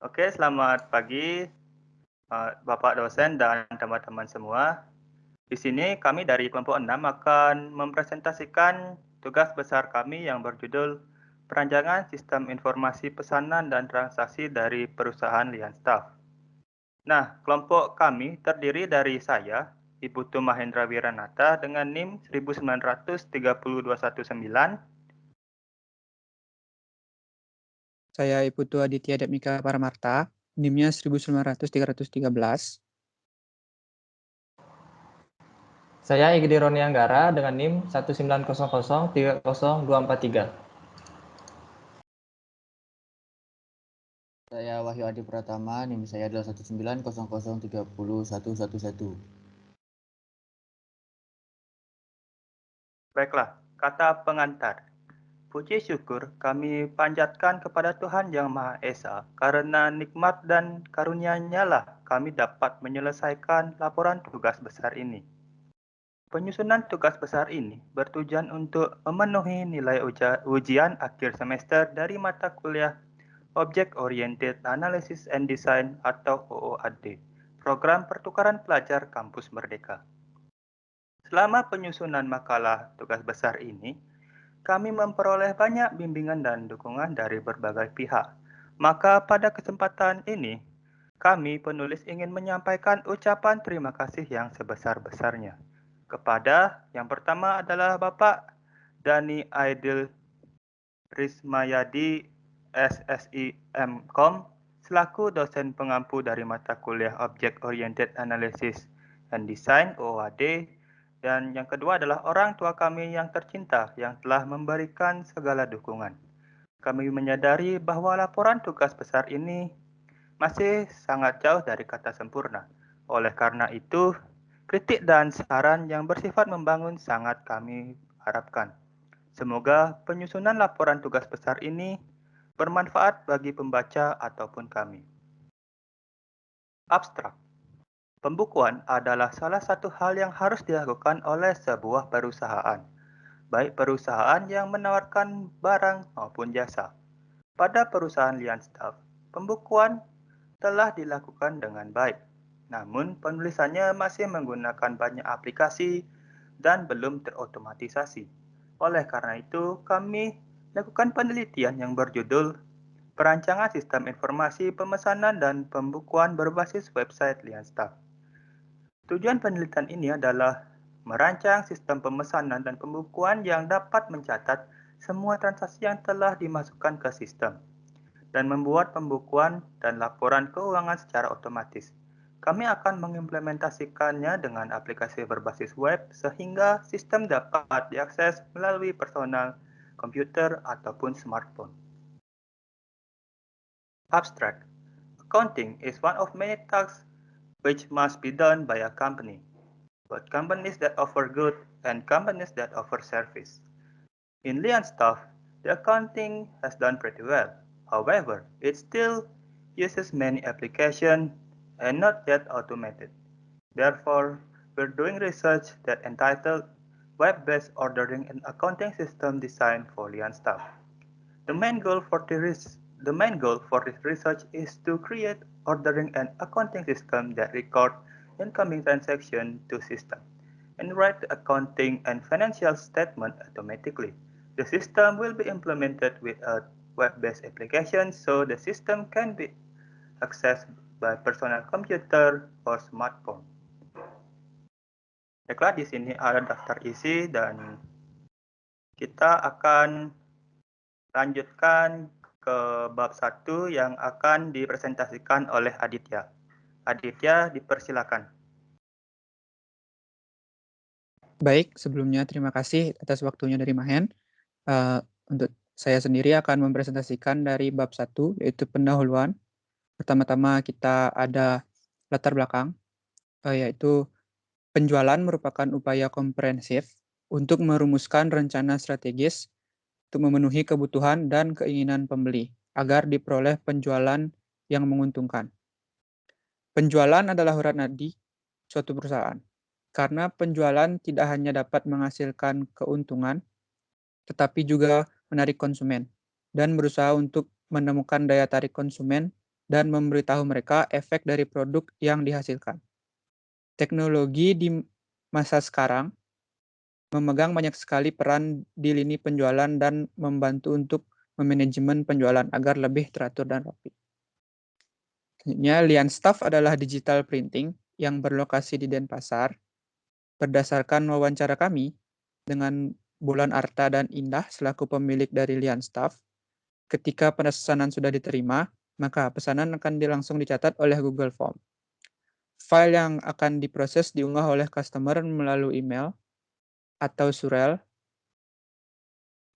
Oke, selamat pagi, Bapak dosen dan teman-teman semua. Di sini kami dari kelompok 6 akan mempresentasikan tugas besar kami yang berjudul Perancangan Sistem Informasi Pesanan dan Transaksi dari Perusahaan Lianstaff. Nah, kelompok kami terdiri dari saya, Ibu Tu Mahendra Wiranata dengan NIM 1930219. Saya Iputu Aditya Depmika Paramarta, NIM-nya 1900313. Saya Igede Roni Anggara dengan NIM 190030243. Saya Wahyu Adi Pratama, NIM saya adalah 190030111. Baiklah, kata pengantar. Puji syukur kami panjatkan kepada Tuhan Yang Maha Esa karena nikmat dan karunia-Nya lah kami dapat menyelesaikan laporan tugas besar ini. Penyusunan tugas besar ini bertujuan untuk memenuhi nilai ujian akhir semester dari mata kuliah Object Oriented Analysis and Design atau OOAD, Program Pertukaran Pelajar Kampus Merdeka. Selama penyusunan makalah tugas besar ini, kami memperoleh banyak bimbingan dan dukungan dari berbagai pihak. Maka pada kesempatan ini, kami penulis ingin menyampaikan ucapan terima kasih yang sebesar-besarnya kepada yang pertama adalah Bapak Dani Aidil Rismayadi SSI MKOM selaku dosen pengampu dari mata kuliah Object Oriented Analysis and Design OOAD, dan yang kedua adalah orang tua kami yang tercinta yang telah memberikan segala dukungan. Kami menyadari bahwa laporan tugas besar ini masih sangat jauh dari kata sempurna. Oleh karena itu, kritik dan saran yang bersifat membangun sangat kami harapkan. Semoga penyusunan laporan tugas besar ini bermanfaat bagi pembaca ataupun kami. Abstrak. Pembukuan adalah salah satu hal yang harus dilakukan oleh sebuah perusahaan, baik perusahaan yang menawarkan barang maupun jasa. Pada perusahaan Lianstaff, pembukuan telah dilakukan dengan baik, namun penulisannya masih menggunakan banyak aplikasi dan belum terotomatisasi. Oleh karena itu, kami lakukan penelitian yang berjudul Perancangan Sistem Informasi Pemesanan dan Pembukuan Berbasis Website Lianstaff. Tujuan penelitian ini adalah merancang sistem pemesanan dan pembukuan yang dapat mencatat semua transaksi yang telah dimasukkan ke sistem dan membuat pembukuan dan laporan keuangan secara otomatis. Kami akan mengimplementasikannya dengan aplikasi berbasis web sehingga sistem dapat diakses melalui personal komputer ataupun smartphone. Abstract. Accounting is one of many tasks which must be done by a company, both companies that offer goods and companies that offer service. In Lianstaff, the accounting has done pretty well. However, it still uses many applications and not yet automated. Therefore, we're doing research that entitled Web-Based Ordering and Accounting System Design for Lianstaff. The main goal for this research is to create ordering and accounting system that record incoming transaction to system and write the accounting and financial statement automatically. The system will be implemented with a web-based application so the system can be accessed by personal computer or smartphone. Baiklah, di sini ada daftar isi dan kita akan lanjutkan ke bab 1 yang akan dipresentasikan oleh Aditya. Aditya, dipersilakan. Baik, sebelumnya terima kasih atas waktunya dari Mahen. Untuk saya sendiri akan mempresentasikan dari bab 1, yaitu pendahuluan. Pertama-tama kita ada latar belakang, yaitu penjualan merupakan upaya komprehensif untuk merumuskan rencana strategis untuk memenuhi kebutuhan dan keinginan pembeli agar diperoleh penjualan yang menguntungkan. Penjualan adalah urat nadi suatu perusahaan, karena penjualan tidak hanya dapat menghasilkan keuntungan, tetapi juga menarik konsumen dan berusaha untuk menemukan daya tarik konsumen dan memberitahu mereka efek dari produk yang dihasilkan. Teknologi di masa sekarang memegang banyak sekali peran di lini penjualan dan membantu untuk memanajemen penjualan agar lebih teratur dan rapi. Selanjutnya, Lianstaff adalah digital printing yang berlokasi di Denpasar. Berdasarkan wawancara kami dengan Bulan Arta dan Indah selaku pemilik dari Lianstaff, ketika pesanan sudah diterima, maka pesanan akan langsung dicatat oleh Google Form. File yang akan diproses diunggah oleh customer melalui email atau surel.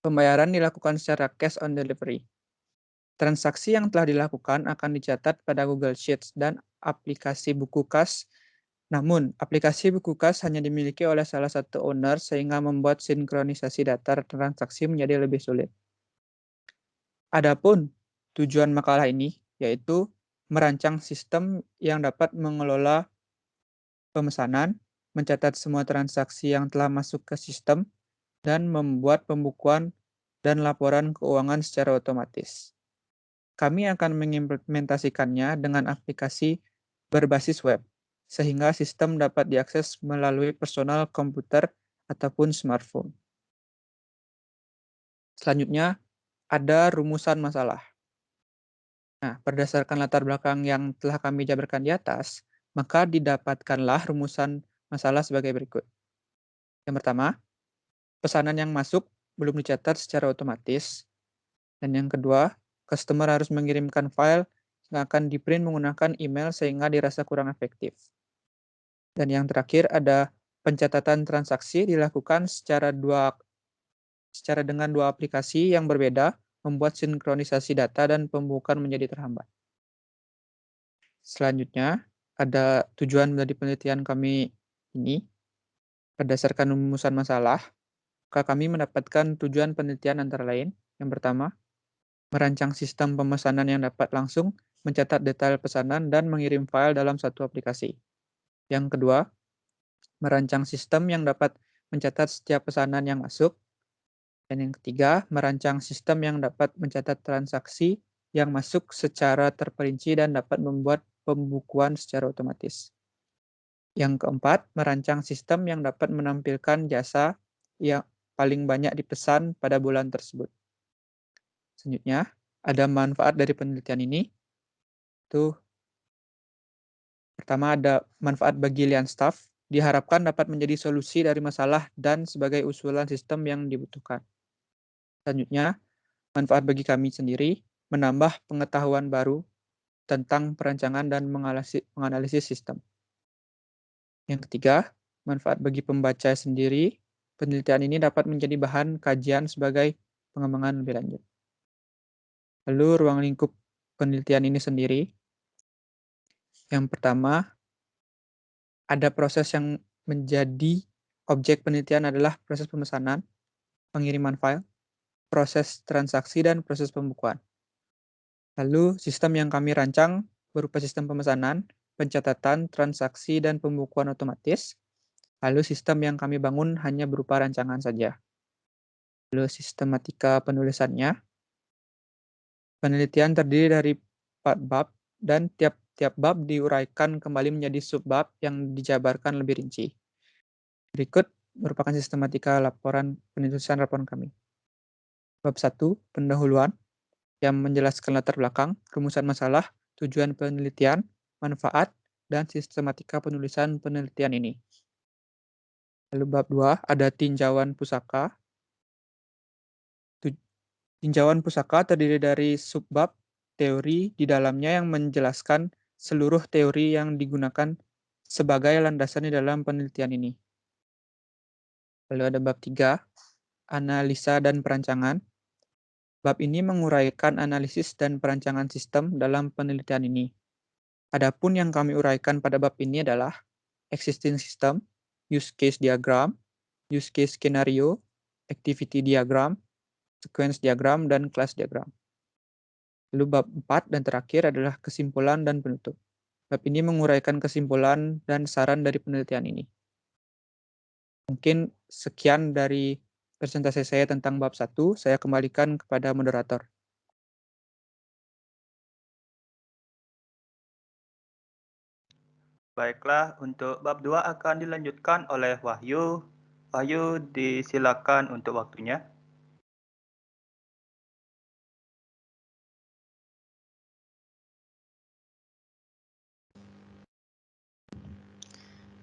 Pembayaran dilakukan secara cash on delivery. Transaksi yang telah dilakukan akan dicatat pada Google Sheets dan aplikasi buku kas. Namun, aplikasi buku kas hanya dimiliki oleh salah satu owner sehingga membuat sinkronisasi data transaksi menjadi lebih sulit. Adapun tujuan makalah ini yaitu merancang sistem yang dapat mengelola pemesanan, mencatat semua transaksi yang telah masuk ke sistem, dan membuat pembukuan dan laporan keuangan secara otomatis. Kami akan mengimplementasikannya dengan aplikasi berbasis web, sehingga sistem dapat diakses melalui personal komputer ataupun smartphone. Selanjutnya, ada rumusan masalah. Nah, berdasarkan latar belakang yang telah kami jabarkan di atas, maka didapatkanlah rumusan masalah sebagai berikut. Yang pertama, pesanan yang masuk belum dicatat secara otomatis. Dan yang kedua, customer harus mengirimkan file yang akan di-print menggunakan email sehingga dirasa kurang efektif. Dan yang terakhir ada pencatatan transaksi dilakukan secara dengan dua aplikasi yang berbeda, membuat sinkronisasi data dan pembukaan menjadi terhambat. Selanjutnya, ada tujuan dari penelitian kami ini. Berdasarkan rumusan masalah, maka kami mendapatkan tujuan penelitian antara lain. Yang pertama, merancang sistem pemesanan yang dapat langsung mencatat detail pesanan dan mengirim file dalam satu aplikasi. Yang kedua, merancang sistem yang dapat mencatat setiap pesanan yang masuk. Dan yang ketiga, merancang sistem yang dapat mencatat transaksi yang masuk secara terperinci dan dapat membuat pembukuan secara otomatis. Yang keempat, merancang sistem yang dapat menampilkan jasa yang paling banyak dipesan pada bulan tersebut. Selanjutnya, ada manfaat dari penelitian ini. Itu pertama ada manfaat bagi Lianstaff, diharapkan dapat menjadi solusi dari masalah dan sebagai usulan sistem yang dibutuhkan. Selanjutnya, manfaat bagi kami sendiri, menambah pengetahuan baru tentang perancangan dan menganalisis sistem. Yang ketiga, manfaat bagi pembaca sendiri, penelitian ini dapat menjadi bahan kajian sebagai pengembangan lebih lanjut. Lalu ruang lingkup penelitian ini sendiri, yang pertama, ada proses yang menjadi objek penelitian adalah proses pemesanan, pengiriman file, proses transaksi, dan proses pembukuan. Lalu sistem yang kami rancang berupa sistem pemesanan, pencatatan, transaksi, dan pembukuan otomatis. Lalu sistem yang kami bangun hanya berupa rancangan saja. Lalu sistematika penulisannya. Penelitian terdiri dari 4 bab dan tiap bab diuraikan kembali menjadi subbab yang dijabarkan lebih rinci. Berikut merupakan sistematika penulisan laporan kami. Bab 1, pendahuluan, yang menjelaskan latar belakang, rumusan masalah, tujuan penelitian, manfaat, dan sistematika penulisan penelitian ini. Lalu bab 2, ada tinjauan pusaka. Tinjauan pusaka terdiri dari subbab teori di dalamnya yang menjelaskan seluruh teori yang digunakan sebagai landasan di dalam penelitian ini. Lalu ada bab 3, analisa dan perancangan. Bab ini menguraikan analisis dan perancangan sistem dalam penelitian ini. Adapun yang kami uraikan pada bab ini adalah existing system, use case diagram, use case scenario, activity diagram, sequence diagram, dan class diagram. Lalu bab 4 dan terakhir adalah kesimpulan dan penutup. Bab ini menguraikan kesimpulan dan saran dari penelitian ini. Mungkin sekian dari presentasi saya tentang bab 1. Saya kembalikan kepada moderator. Baiklah, untuk bab 2 akan dilanjutkan oleh Wahyu. Wahyu, disilakan untuk waktunya.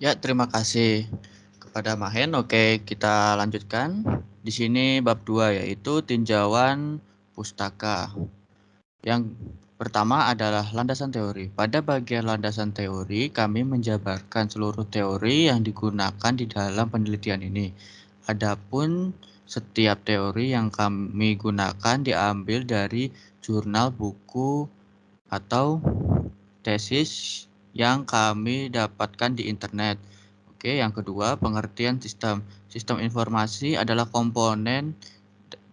Ya, terima kasih kepada Mahen. Oke, kita lanjutkan. Di sini bab 2 yaitu tinjauan pustaka. Yang pertama adalah landasan teori. Pada bagian landasan teori, kami menjabarkan seluruh teori yang digunakan di dalam penelitian ini. Adapun setiap teori yang kami gunakan diambil dari jurnal, buku, atau tesis yang kami dapatkan di internet. Oke, yang kedua, pengertian sistem. Sistem informasi adalah komponen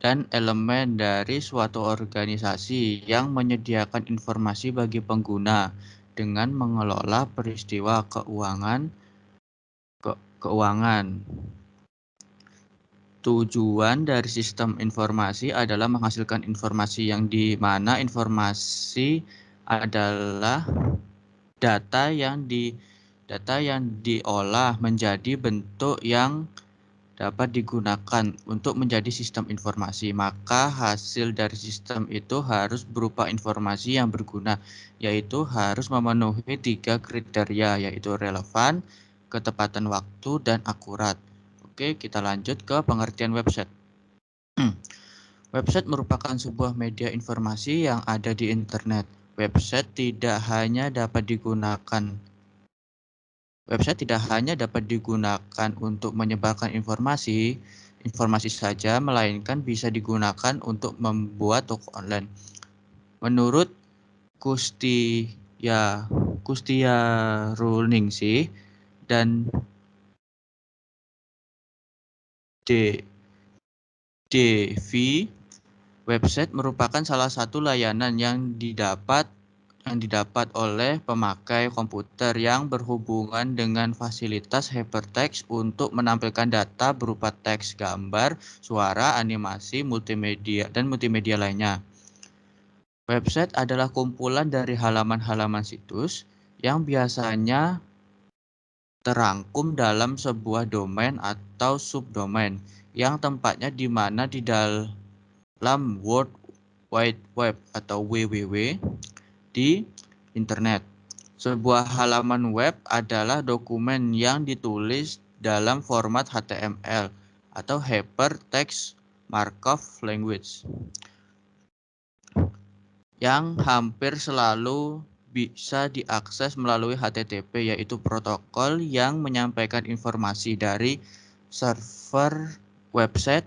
dan elemen dari suatu organisasi yang menyediakan informasi bagi pengguna dengan mengelola peristiwa keuangan. Tujuan dari sistem informasi adalah menghasilkan informasi yang di mana informasi adalah data yang diolah menjadi bentuk yang dapat digunakan untuk menjadi sistem informasi. Maka hasil dari sistem itu harus berupa informasi yang berguna, yaitu harus memenuhi 3 kriteria, yaitu relevan, ketepatan waktu, dan akurat. Oke, kita lanjut ke pengertian website. Website merupakan sebuah media informasi yang ada di internet. Website tidak hanya dapat digunakan untuk menyebarkan informasi saja, melainkan bisa digunakan untuk membuat toko online. Menurut Kustia Runingsih dan Devi, website merupakan salah satu layanan yang didapat oleh pemakai komputer yang berhubungan dengan fasilitas hypertext untuk menampilkan data berupa teks, gambar, suara, animasi, multimedia, dan multimedia lainnya. Website adalah kumpulan dari halaman-halaman situs yang biasanya terangkum dalam sebuah domain atau subdomain yang tempatnya di mana di dalam World Wide Web atau WWW di internet. Sebuah halaman web adalah dokumen yang ditulis dalam format HTML atau Hypertext Markup Language yang hampir selalu bisa diakses melalui HTTP, yaitu protokol yang menyampaikan informasi dari server website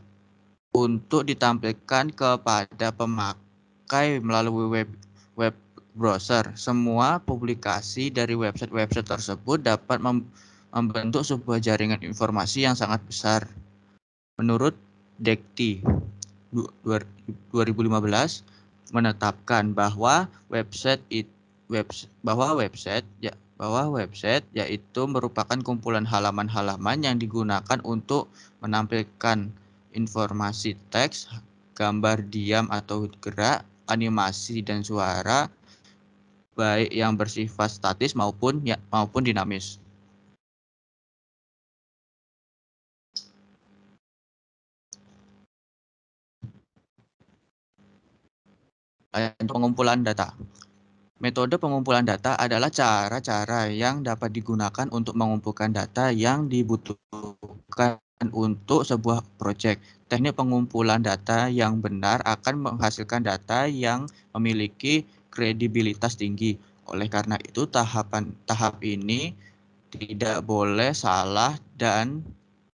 untuk ditampilkan kepada pemakai melalui web browser. Semua publikasi dari website tersebut dapat membentuk sebuah jaringan informasi yang sangat besar. Menurut Dekti 2015 menetapkan bahwa website yaitu merupakan kumpulan halaman-halaman yang digunakan untuk menampilkan informasi teks, gambar diam atau gerak, animasi dan suara, baik yang bersifat statis maupun dinamis. Pengumpulan data. Metode pengumpulan data adalah cara-cara yang dapat digunakan untuk mengumpulkan data yang dibutuhkan untuk sebuah proyek. Teknik pengumpulan data yang benar akan menghasilkan data yang memiliki kredibilitas tinggi. Oleh karena itu, tahap ini tidak boleh salah dan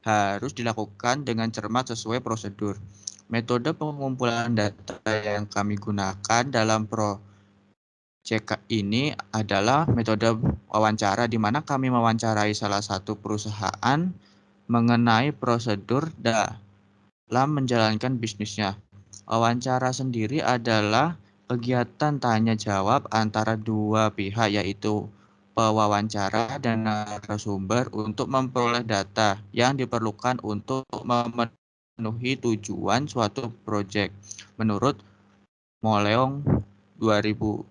harus dilakukan dengan cermat sesuai prosedur. Metode pengumpulan data yang kami gunakan dalam proyek ini adalah metode wawancara, di mana kami mewawancarai salah satu perusahaan mengenai prosedur dalam menjalankan bisnisnya. Wawancara sendiri adalah kegiatan tanya jawab antara dua pihak, yaitu pewawancara dan narasumber, untuk memperoleh data yang diperlukan untuk memenuhi tujuan suatu proyek. Menurut Moleong 2007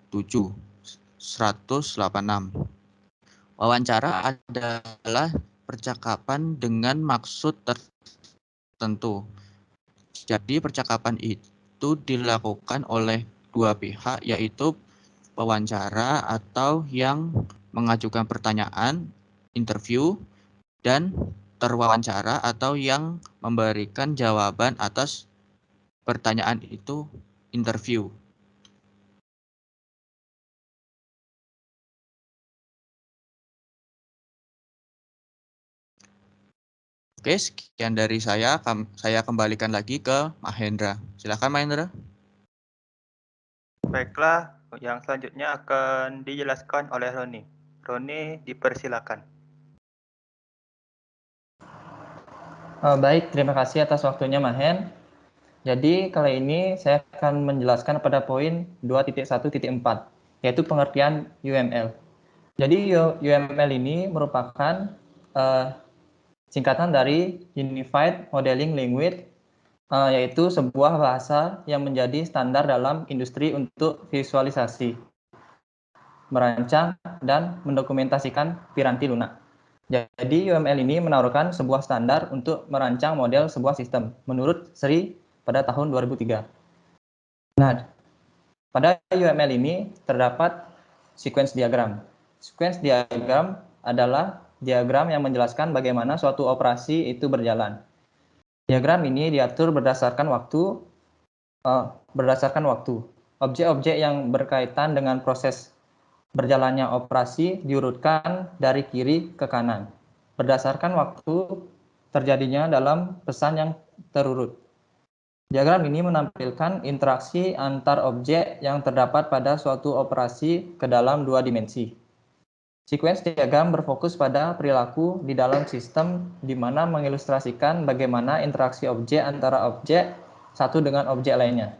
186. Wawancara adalah percakapan dengan maksud tertentu. Jadi percakapan itu dilakukan oleh dua pihak, yaitu pewawancara atau yang mengajukan pertanyaan, interview, dan terwawancara atau yang memberikan jawaban atas pertanyaan itu, interview. Oke, sekian dari saya. Saya kembalikan lagi ke Mahendra. Silakan Mahendra. Baiklah, yang selanjutnya akan dijelaskan oleh Roni. Roni, dipersilakan. Baik, terima kasih atas waktunya Mahen. Jadi kali ini saya akan menjelaskan pada poin 2.1.4, yaitu pengertian UML. Jadi UML ini merupakan singkatan dari Unified Modeling Language, yaitu sebuah bahasa yang menjadi standar dalam industri untuk visualisasi, merancang, dan mendokumentasikan piranti lunak. Jadi UML ini menawarkan sebuah standar untuk merancang model sebuah sistem menurut Sri pada tahun 2003. Nah, pada UML ini terdapat sequence diagram. Sequence diagram adalah diagram yang menjelaskan bagaimana suatu operasi itu berjalan. Diagram ini diatur berdasarkan waktu. Objek-objek yang berkaitan dengan proses berjalannya operasi diurutkan dari kiri ke kanan, berdasarkan waktu terjadinya dalam pesan yang terurut. Diagram ini menampilkan interaksi antar objek yang terdapat pada suatu operasi ke dalam dua dimensi. Sequence diagram berfokus pada perilaku di dalam sistem, di mana mengilustrasikan bagaimana interaksi objek antara objek satu dengan objek lainnya.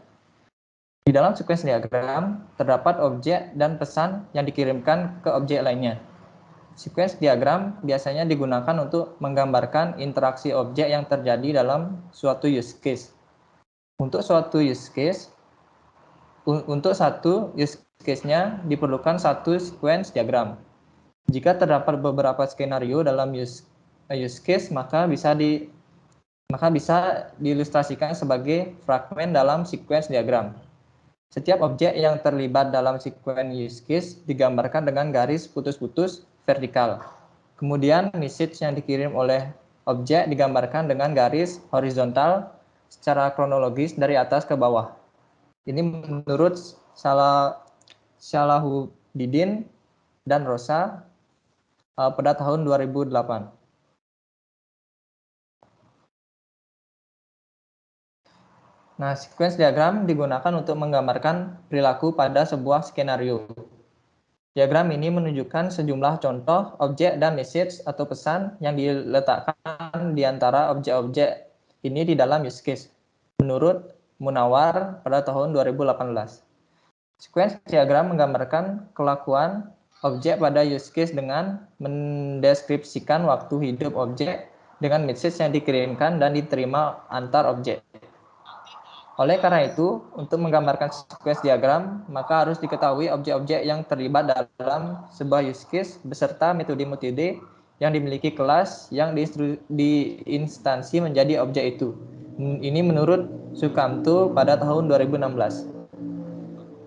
Di dalam sequence diagram, terdapat objek dan pesan yang dikirimkan ke objek lainnya. Sequence diagram biasanya digunakan untuk menggambarkan interaksi objek yang terjadi dalam suatu use case. Untuk satu use case-nya diperlukan satu sequence diagram. Jika terdapat beberapa skenario dalam use case, maka bisa diilustrasikan sebagai fragmen dalam sequence diagram. Setiap objek yang terlibat dalam sequence use case digambarkan dengan garis putus-putus vertikal. Kemudian message yang dikirim oleh objek digambarkan dengan garis horizontal secara kronologis dari atas ke bawah. Ini menurut Salahuddin dan Rosa pada tahun 2008. Nah, sequence diagram digunakan untuk menggambarkan perilaku pada sebuah skenario. Diagram ini menunjukkan sejumlah contoh objek dan message atau pesan yang diletakkan di antara objek-objek ini di dalam use case, menurut Munawar pada tahun 2018. Sequence diagram menggambarkan kelakuan objek pada use case dengan mendeskripsikan waktu hidup objek dengan message yang dikirimkan dan diterima antar objek. Oleh karena itu, untuk menggambarkan sequence diagram, maka harus diketahui objek-objek yang terlibat dalam sebuah use case beserta metode-metode yang dimiliki kelas yang diinstansi menjadi objek itu. Ini menurut Sukamto pada tahun 2016.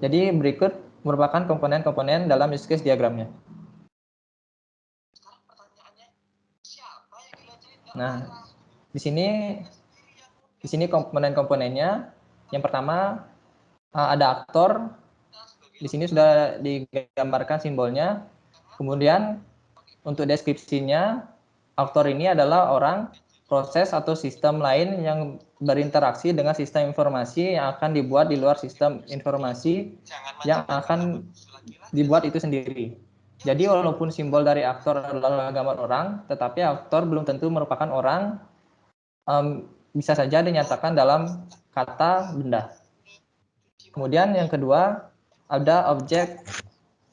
Jadi berikut merupakan komponen-komponen dalam use case diagramnya. Nah, di sini komponen-komponennya. Yang pertama ada aktor. Di sini sudah digambarkan simbolnya. Kemudian untuk deskripsinya, aktor ini adalah orang, proses atau sistem lain yang berinteraksi dengan sistem informasi yang akan dibuat di luar sistem informasi yang akan dibuat itu sendiri. Jadi walaupun simbol dari aktor adalah gambar orang, tetapi aktor belum tentu merupakan orang, bisa saja dinyatakan dalam kata benda. Kemudian yang kedua ada objek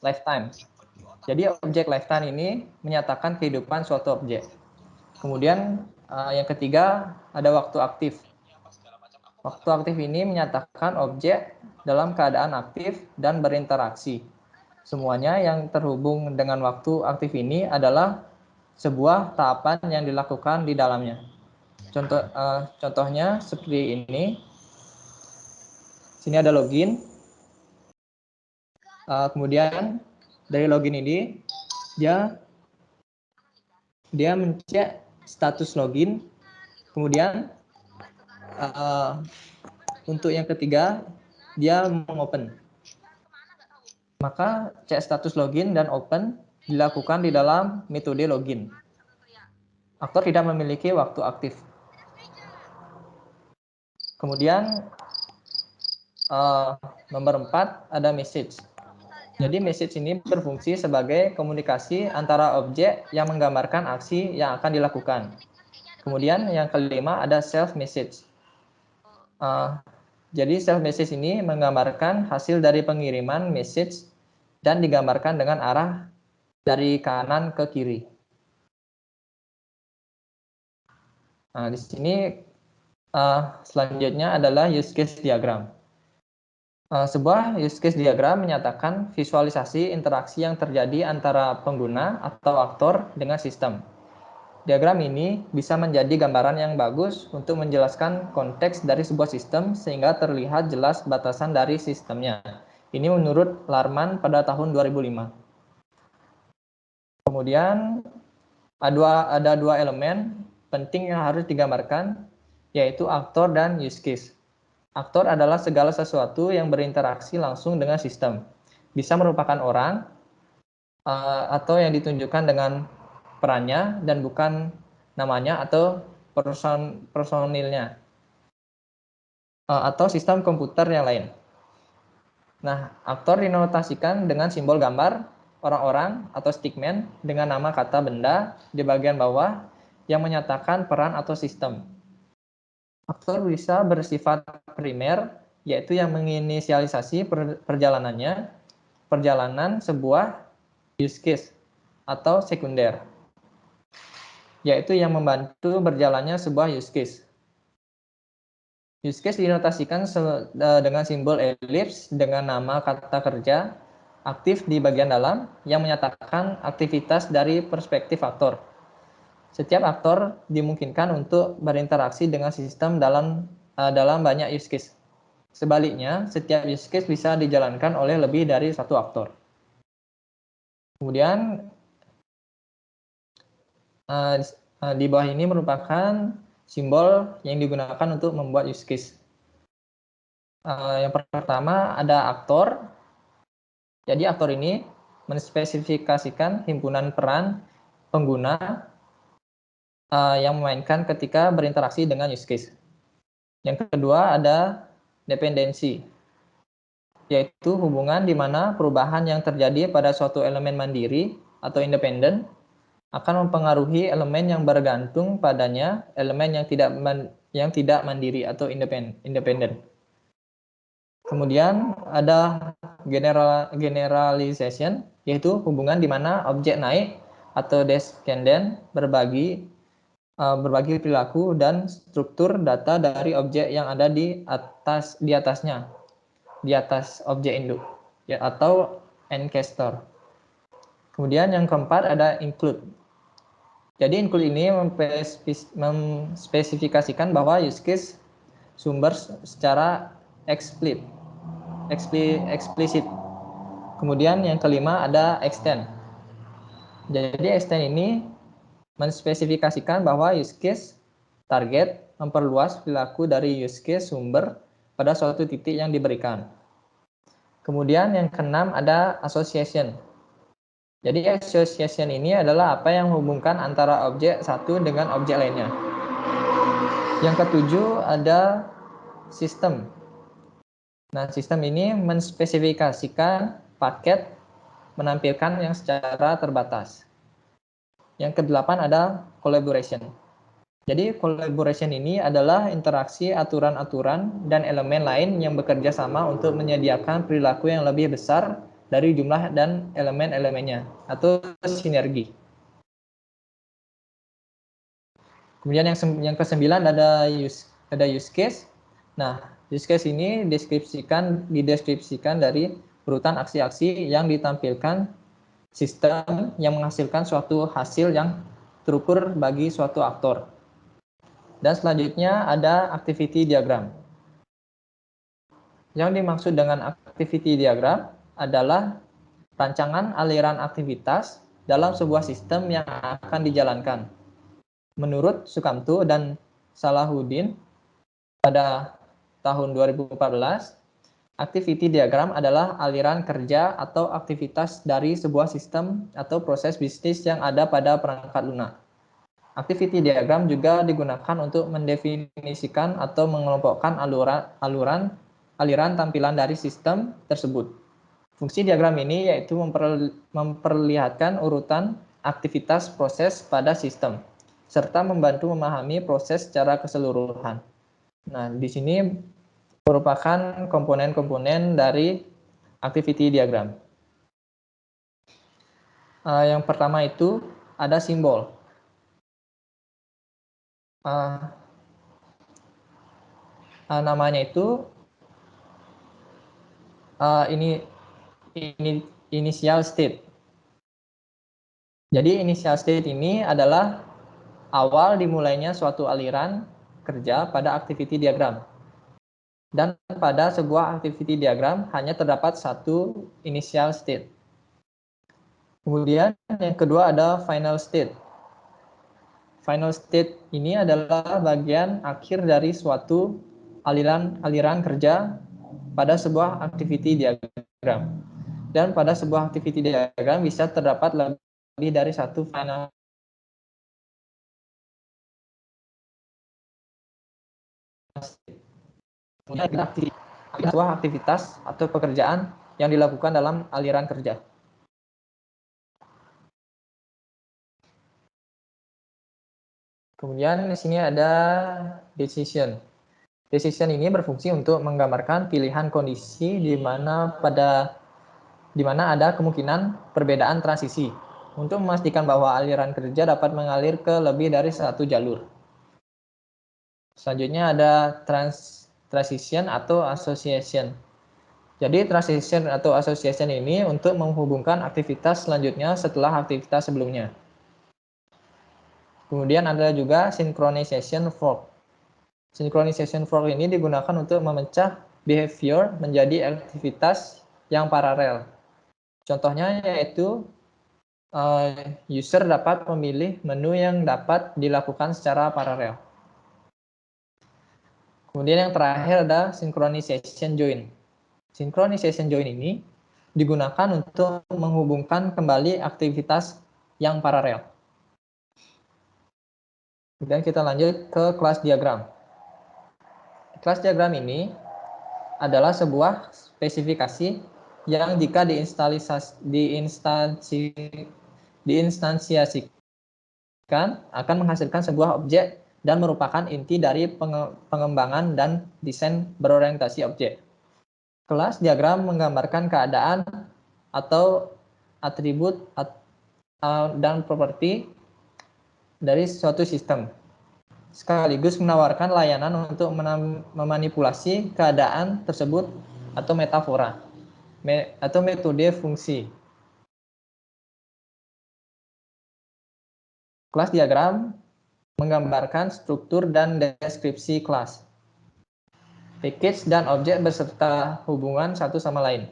lifetime. Jadi objek lifetime ini menyatakan kehidupan suatu objek. Kemudian yang ketiga ada waktu aktif. Waktu aktif ini menyatakan objek dalam keadaan aktif dan berinteraksi. Semuanya yang terhubung dengan waktu aktif ini adalah sebuah tahapan yang dilakukan di dalamnya. Contohnya seperti ini. Sini ada login. Kemudian dari login ini dia mencek status login. Kemudian untuk yang ketiga dia mengopen. Maka cek status login dan open dilakukan di dalam metode login. Aktor tidak memiliki waktu aktif. Kemudian nomor 4 ada message. Jadi message ini berfungsi sebagai komunikasi antara objek yang menggambarkan aksi yang akan dilakukan. Kemudian yang kelima ada self message. Jadi self message ini menggambarkan hasil dari pengiriman message dan digambarkan dengan arah dari kanan ke kiri. Nah, di sini selanjutnya adalah use case diagram. Sebuah use case diagram menyatakan visualisasi interaksi yang terjadi antara pengguna atau aktor dengan sistem. Diagram ini bisa menjadi gambaran yang bagus untuk menjelaskan konteks dari sebuah sistem sehingga terlihat jelas batasan dari sistemnya. Ini menurut Larman pada tahun 2005. Kemudian ada dua elemen penting yang harus digambarkan, yaitu aktor dan use case. Aktor adalah segala sesuatu yang berinteraksi langsung dengan sistem. Bisa merupakan orang atau yang ditunjukkan dengan perannya dan bukan namanya atau personilnya atau sistem komputer yang lain. Nah, aktor dinotasikan dengan simbol gambar orang-orang atau stickman dengan nama kata benda di bagian bawah yang menyatakan peran atau sistem. Aktor bisa bersifat primer, yaitu yang menginisialisasi perjalanan sebuah use case, atau sekunder, yaitu yang membantu berjalannya sebuah use case. Use case dinotasikan dengan simbol ellipse dengan nama kata kerja aktif di bagian dalam yang menyatakan aktivitas dari perspektif aktor. Setiap aktor dimungkinkan untuk berinteraksi dengan sistem dalam banyak use case. Sebaliknya, setiap use case bisa dijalankan oleh lebih dari satu aktor. Kemudian di bawah ini merupakan simbol yang digunakan untuk membuat use case. Yang pertama ada aktor. Jadi aktor ini menspesifikasikan himpunan peran pengguna yang memainkan ketika berinteraksi dengan use case. Yang kedua ada dependensi, yaitu hubungan di mana perubahan yang terjadi pada suatu elemen mandiri atau independen akan mempengaruhi elemen yang bergantung padanya, elemen yang tidak mandiri atau independen. Kemudian ada generalization, yaitu hubungan di mana objek naik atau descendant berbagi perilaku dan struktur data dari objek yang ada di atasnya, di atas objek induk, ya, atau encaster. Kemudian yang keempat ada include. Jadi include ini memspesifikasikan bahwa use case sumber secara eksplisit. Kemudian yang kelima ada extend. Jadi extend ini menspesifikasikan bahwa use case target memperluas perilaku dari use case sumber pada suatu titik yang diberikan. Kemudian yang keenam ada association. Jadi association ini adalah apa yang menghubungkan antara objek satu dengan objek lainnya. Yang ketujuh ada sistem. Nah, sistem ini menspesifikasikan paket menampilkan yang secara terbatas. Yang kedelapan ada collaboration. Jadi collaboration ini adalah interaksi aturan-aturan dan elemen lain yang bekerja sama untuk menyediakan perilaku yang lebih besar dari jumlah dan elemen-elemennya atau sinergi. Kemudian yang ke-9 ada use case. Nah, use case ini dideskripsikan dari urutan aksi-aksi yang ditampilkan sistem yang menghasilkan suatu hasil yang terukur bagi suatu aktor. Dan selanjutnya ada activity diagram. Yang dimaksud dengan activity diagram adalah rancangan aliran aktivitas dalam sebuah sistem yang akan dijalankan. Menurut Sukamto dan Salahuddin pada tahun 2014, activity diagram adalah aliran kerja atau aktivitas dari sebuah sistem atau proses bisnis yang ada pada perangkat lunak. Activity diagram juga digunakan untuk mendefinisikan atau mengelompokkan aliran tampilan dari sistem tersebut. Fungsi diagram ini yaitu memperlihatkan urutan aktivitas proses pada sistem, serta membantu memahami proses secara keseluruhan. Nah, di sini merupakan komponen-komponen dari activity diagram. Yang pertama itu ada simbol. Namanya itu ini initial state. Jadi initial state ini adalah awal dimulainya suatu aliran kerja pada activity diagram. Dan pada sebuah activity diagram hanya terdapat satu initial state. Kemudian yang kedua ada final state. Final state ini adalah bagian akhir dari suatu aliran kerja pada sebuah activity diagram. Dan pada sebuah activity diagram bisa terdapat lebih dari satu final state. Kemudian sebuah aktivitas atau pekerjaan yang dilakukan dalam aliran kerja. Kemudian di sini ada decision. Decision ini berfungsi untuk menggambarkan pilihan kondisi di mana ada kemungkinan perbedaan transisi untuk memastikan bahwa aliran kerja dapat mengalir ke lebih dari satu jalur. Selanjutnya ada transition atau association. Jadi transition atau association ini untuk menghubungkan aktivitas selanjutnya setelah aktivitas sebelumnya. Kemudian ada juga synchronization fork. Synchronization fork ini digunakan untuk memecah behavior menjadi aktivitas yang paralel. Contohnya yaitu user dapat memilih menu yang dapat dilakukan secara paralel. Kemudian yang terakhir ada synchronization join. Synchronization join ini digunakan untuk menghubungkan kembali aktivitas yang paralel. Kemudian kita lanjut ke class diagram. Class diagram ini adalah sebuah spesifikasi yang jika diinstansiasikan akan menghasilkan sebuah objek dan merupakan inti dari pengembangan dan desain berorientasi objek. Kelas diagram menggambarkan keadaan atau atribut dan properti dari suatu sistem, sekaligus menawarkan layanan untuk memanipulasi keadaan tersebut atau metafora, atau metode fungsi. Kelas diagram menggambarkan struktur dan deskripsi kelas, package dan objek beserta hubungan satu sama lain.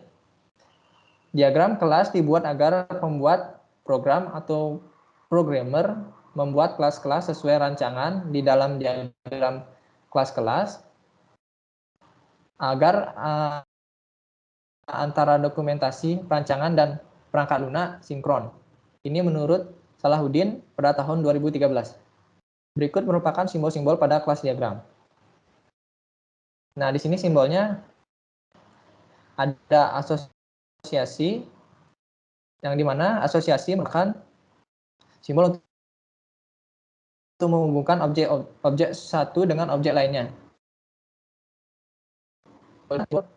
Diagram kelas dibuat agar pembuat program atau programmer membuat kelas-kelas sesuai rancangan di dalam diagram kelas-kelas agar antara dokumentasi, rancangan, dan perangkat lunak sinkron. Ini menurut Salahuddin pada tahun 2013. Berikut merupakan simbol-simbol pada kelas diagram. Nah, di sini simbolnya ada asosiasi, yang dimana asosiasi merupakan simbol untuk menghubungkan objek satu dengan objek lainnya.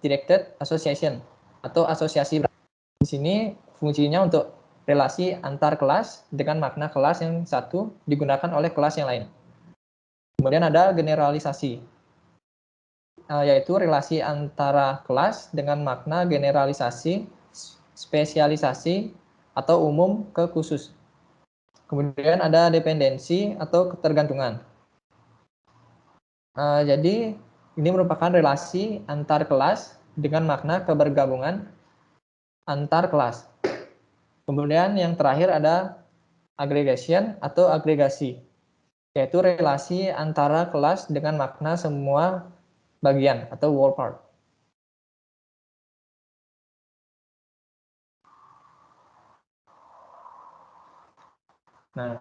Directed association atau asosiasi. Di sini fungsinya untuk relasi antar kelas dengan makna kelas yang satu digunakan oleh kelas yang lain. Kemudian ada generalisasi. yaitu relasi antara kelas dengan makna generalisasi, spesialisasi, atau umum ke khusus. Kemudian ada dependensi atau ketergantungan. Jadi ini merupakan relasi antar kelas dengan makna kebergabungan antar kelas. Kemudian yang terakhir ada aggregation atau agregasi, yaitu relasi antara kelas dengan makna semua bagian atau whole part. Nah,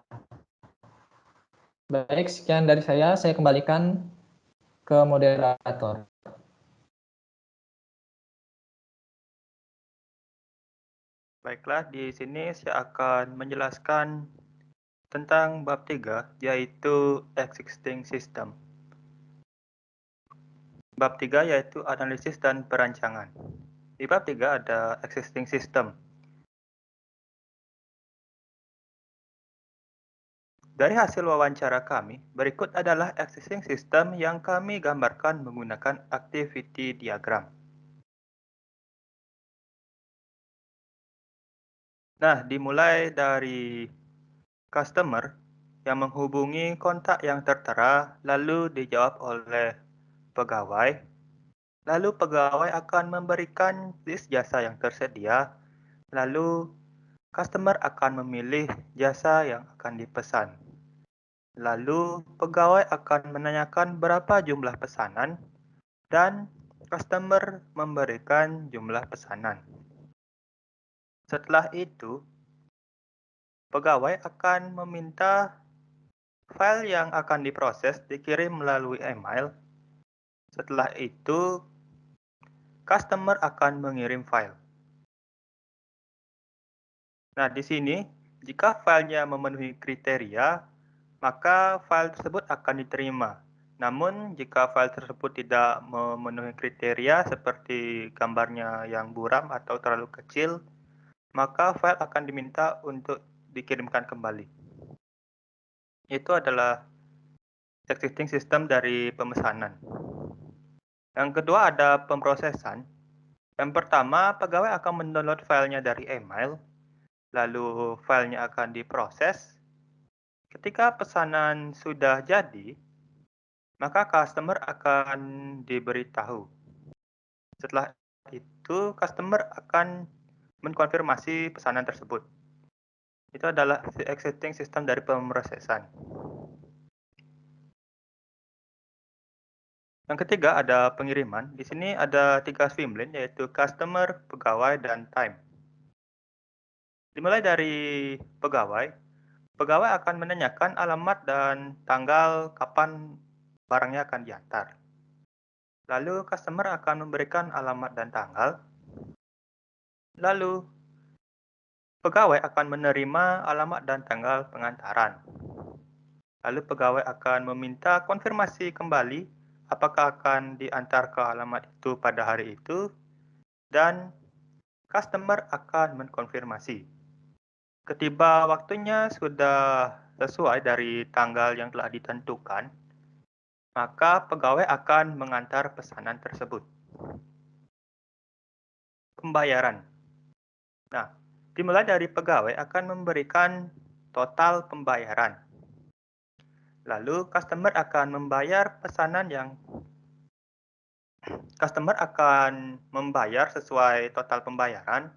baik, sekian dari saya kembalikan ke moderator. Baiklah, di sini saya akan menjelaskan tentang bab 3, yaitu existing system. Bab 3 yaitu analisis dan perancangan. Di bab 3 ada existing system. Dari hasil wawancara kami, berikut adalah existing system yang kami gambarkan menggunakan activity diagram. Nah, dimulai dari customer yang menghubungi kontak yang tertera, lalu dijawab oleh pegawai. Lalu pegawai akan memberikan list jasa yang tersedia, lalu customer akan memilih jasa yang akan dipesan. Lalu pegawai akan menanyakan berapa jumlah pesanan dan customer memberikan jumlah pesanan. Setelah itu, pegawai akan meminta file yang akan diproses dikirim melalui email. Setelah itu, customer akan mengirim file. Nah, di sini, jika filenya memenuhi kriteria, maka file tersebut akan diterima. Namun, jika file tersebut tidak memenuhi kriteria seperti gambarnya yang buram atau terlalu kecil, maka file akan diminta untuk dikirimkan kembali. Itu adalah existing system dari pemesanan. Yang kedua ada pemrosesan. Yang pertama, pegawai akan mendownload filenya dari email, lalu filenya akan diproses. Ketika pesanan sudah jadi, maka customer akan diberitahu. Setelah itu, customer akan mengkonfirmasi pesanan tersebut. Itu adalah existing system dari pemrosesan. Yang ketiga ada pengiriman. Di sini ada 3 swim lane, yaitu customer, pegawai, dan time. Dimulai dari pegawai. Pegawai akan menanyakan alamat dan tanggal kapan barangnya akan diantar. Lalu customer akan memberikan alamat dan tanggal. Lalu pegawai akan menerima alamat dan tanggal pengantaran. Lalu pegawai akan meminta konfirmasi kembali apakah akan diantar ke alamat itu pada hari itu, dan customer akan mengkonfirmasi. Ketiba waktunya sudah sesuai dari tanggal yang telah ditentukan, maka pegawai akan mengantar pesanan tersebut. Pembayaran. Nah, dimulai dari pegawai akan memberikan total pembayaran. Lalu customer akan membayar sesuai total pembayaran.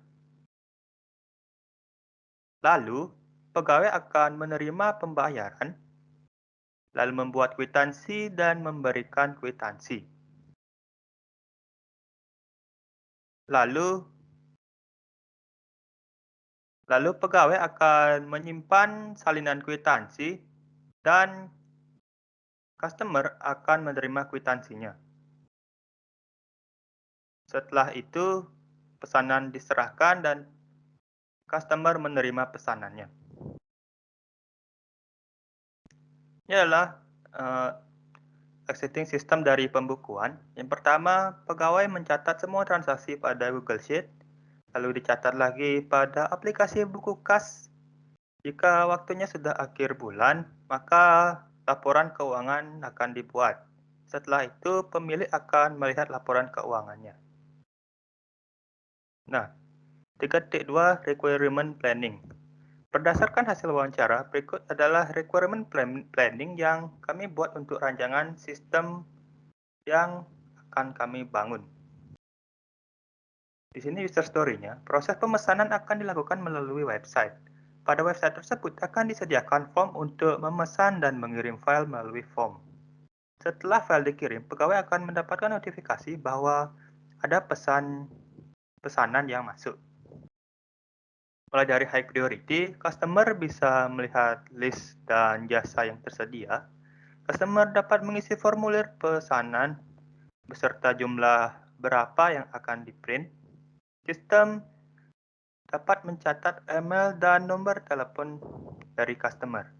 Lalu, pegawai akan menerima pembayaran, lalu membuat kwitansi dan memberikan kwitansi. Lalu pegawai akan menyimpan salinan kwitansi dan customer akan menerima kwitansinya. Setelah itu, pesanan diserahkan dan customer menerima pesanannya. Ini adalah existing system dari pembukuan. Yang pertama, pegawai mencatat semua transaksi pada Google Sheet, lalu dicatat lagi pada aplikasi buku kas. Jika waktunya sudah akhir bulan, maka laporan keuangan akan dibuat. Setelah itu, pemilik akan melihat laporan keuangannya. Nah, 3.2 Requirement Planning. Berdasarkan hasil wawancara, berikut adalah requirement planning yang kami buat untuk rancangan sistem yang akan kami bangun. Di sini user story-nya, proses pemesanan akan dilakukan melalui website. Pada website tersebut akan disediakan form untuk memesan dan mengirim file melalui form. Setelah file dikirim, pegawai akan mendapatkan notifikasi bahwa ada pesanan yang masuk. Mulai dari high priority, customer bisa melihat list dan jasa yang tersedia. Customer dapat mengisi formulir pesanan beserta jumlah berapa yang akan di-print. Sistem dapat mencatat email dan nomor telepon dari customer.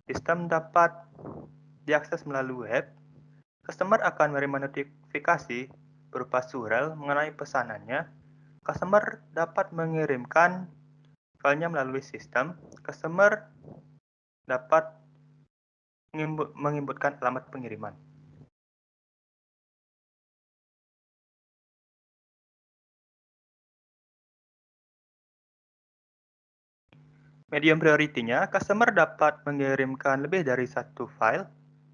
Sistem dapat diakses melalui web. Customer akan menerima notifikasi berupa surel mengenai pesanannya. Customer dapat mengirimkan filenya melalui sistem. Customer dapat menginputkan alamat pengiriman. Medium priority-nya, customer dapat mengirimkan lebih dari satu file.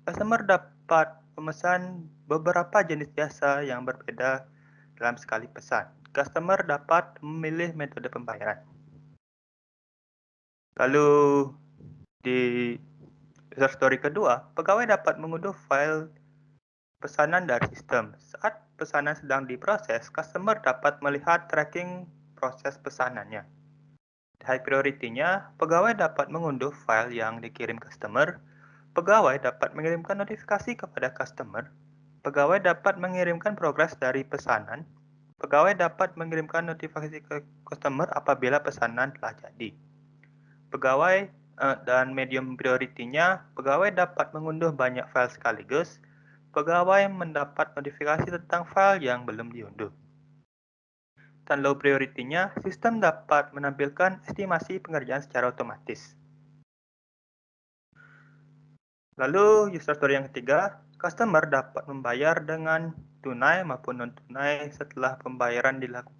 Customer dapat memesan beberapa jenis jasa yang berbeda dalam sekali pesan. Customer dapat memilih metode pembayaran. Lalu di user story kedua, pegawai dapat mengunduh file pesanan dari sistem. Saat pesanan sedang diproses, customer dapat melihat tracking proses pesanannya. High priority-nya, pegawai dapat mengunduh file yang dikirim customer. Pegawai dapat mengirimkan notifikasi kepada customer. Pegawai dapat mengirimkan progres dari pesanan. Pegawai dapat mengirimkan notifikasi ke customer apabila pesanan telah jadi. Pegawai dan medium priority-nya, pegawai dapat mengunduh banyak file sekaligus. Pegawai mendapat notifikasi tentang file yang belum diunduh. Dan low priority-nya, sistem dapat menampilkan estimasi pengerjaan secara otomatis. Lalu, user story yang ketiga, customer dapat membayar dengan tunai maupun non-tunai setelah pembayaran dilakukan.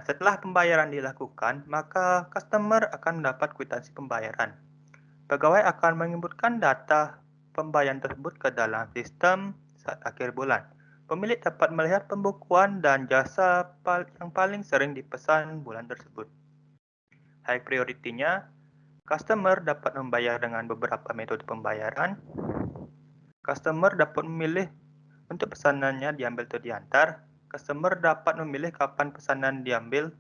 Setelah pembayaran dilakukan, maka customer akan mendapat kwitansi pembayaran. Pegawai akan menginputkan data pembayaran tersebut ke dalam sistem saat akhir bulan. Pemilik dapat melihat pembukuan dan jasa yang paling sering dipesan bulan tersebut. High priority-nya, customer dapat membayar dengan beberapa metode pembayaran. Customer dapat memilih untuk pesanannya diambil atau diantar. Customer dapat memilih kapan pesanan diambil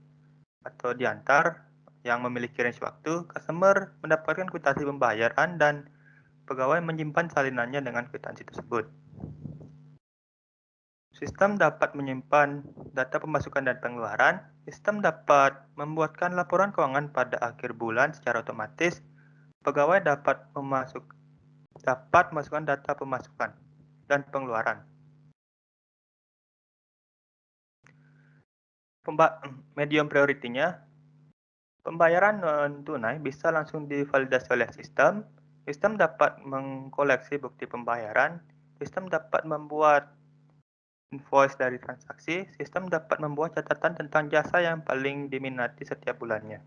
atau diantar yang memiliki range waktu. Customer mendapatkan kwitansi pembayaran dan pegawai menyimpan salinannya dengan kwitansi tersebut. Sistem dapat menyimpan data pemasukan dan pengeluaran. Sistem dapat membuatkan laporan keuangan pada akhir bulan secara otomatis. Pegawai dapat memasukkan data pemasukan dan pengeluaran. Medium priority-nya, pembayaran non-tunai bisa langsung divalidasi oleh sistem. Sistem dapat mengkoleksi bukti pembayaran. Sistem dapat membuat invoice dari transaksi. Sistem dapat membuat catatan tentang jasa yang paling diminati setiap bulannya.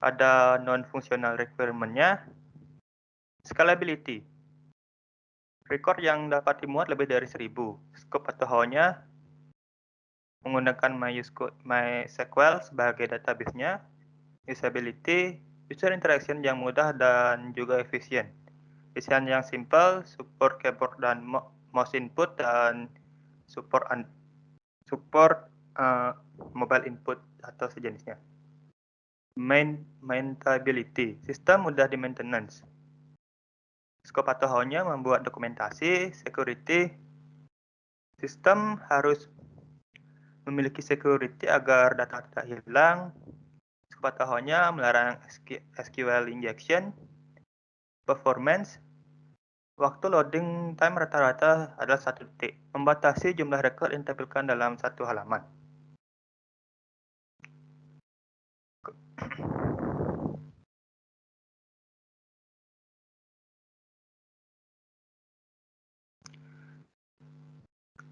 Ada non-functional requirement-nya, scalability. Record yang dapat dimuat lebih dari 1000. Scope atau how-nya menggunakan MySQL sebagai database-nya. Usability, user interaction yang mudah dan juga efisien. Desain yang simple, support keyboard dan mouse input, dan support mobile input atau sejenisnya. Maintainability, sistem mudah di maintenance. Scope atau how-nya membuat dokumentasi. Security, sistem harus memiliki security agar data tidak hilang. Scope atau how-nya melarang SQL injection. Performance, waktu loading time rata-rata adalah 1 detik. Membatasi jumlah record yang ditampilkan dalam satu halaman.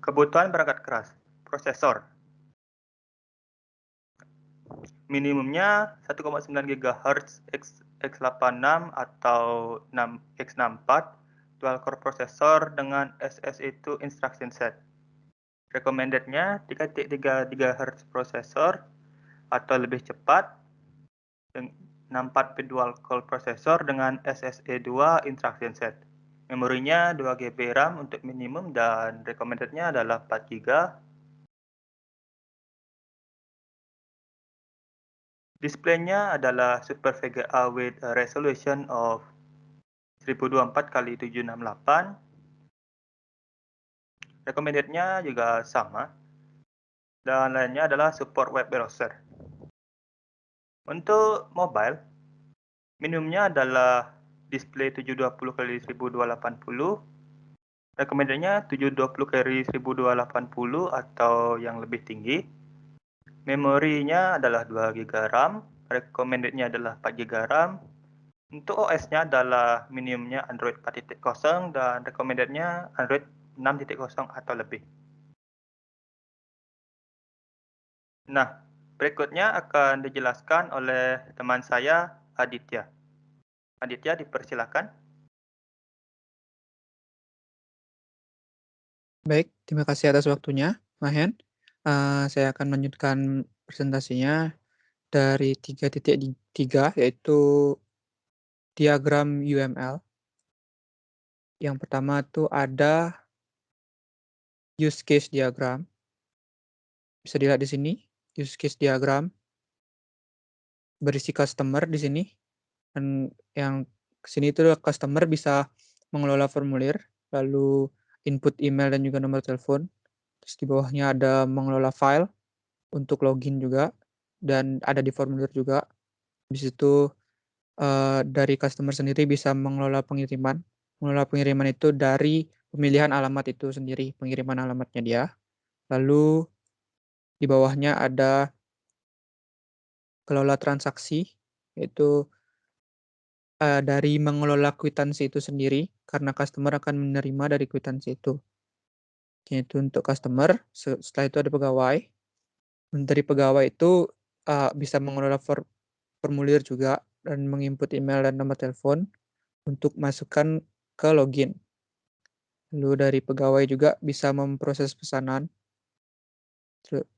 Kebutuhan perangkat keras, prosesor. Minimumnya 1,9 GHz x86 atau x64 dual core processor dengan SSE2 instruction set. Recommended-nya 3.3 GHz processor atau lebih cepat, 64-bit dual core processor dengan SSE2 instruction set. Memorinya 2 GB RAM untuk minimum dan recommended-nya adalah 4 GB. Displaynya adalah Super VGA with a resolution of 1024x768. Recommended-nya juga sama. Dan lainnya adalah support web browser. Untuk mobile, minimumnya adalah display 720x1280. Recommended-nya 720x1280 atau yang lebih tinggi. Memorinya adalah 2 GB RAM, recommended-nya adalah 4 GB RAM. Untuk OS-nya adalah minimumnya Android 4.0 dan recommended-nya Android 6.0 atau lebih. Nah, berikutnya akan dijelaskan oleh teman saya, Aditya. Aditya, dipersilakan. Baik, terima kasih atas waktunya, Mahen. Saya akan melanjutkan presentasinya dari 3.3, yaitu diagram UML. Yang pertama itu ada use case diagram. Bisa dilihat di sini, use case diagram berisi customer di sini. Dan yang sini itu customer bisa mengelola formulir, lalu input email dan juga nomor telepon. Terus di bawahnya ada mengelola file untuk login juga, dan ada di formulir juga. Habis itu dari customer sendiri bisa mengelola pengiriman. Mengelola pengiriman itu dari pemilihan alamat itu sendiri, pengiriman alamatnya dia. Lalu di bawahnya ada kelola transaksi, yaitu dari mengelola kwitansi itu sendiri, karena customer akan menerima dari kwitansi itu. Yaitu untuk customer, setelah itu ada pegawai. Dari pegawai itu bisa mengelola formulir juga, dan menginput email dan nomor telepon untuk masukkan ke login. Lalu dari pegawai juga bisa memproses pesanan,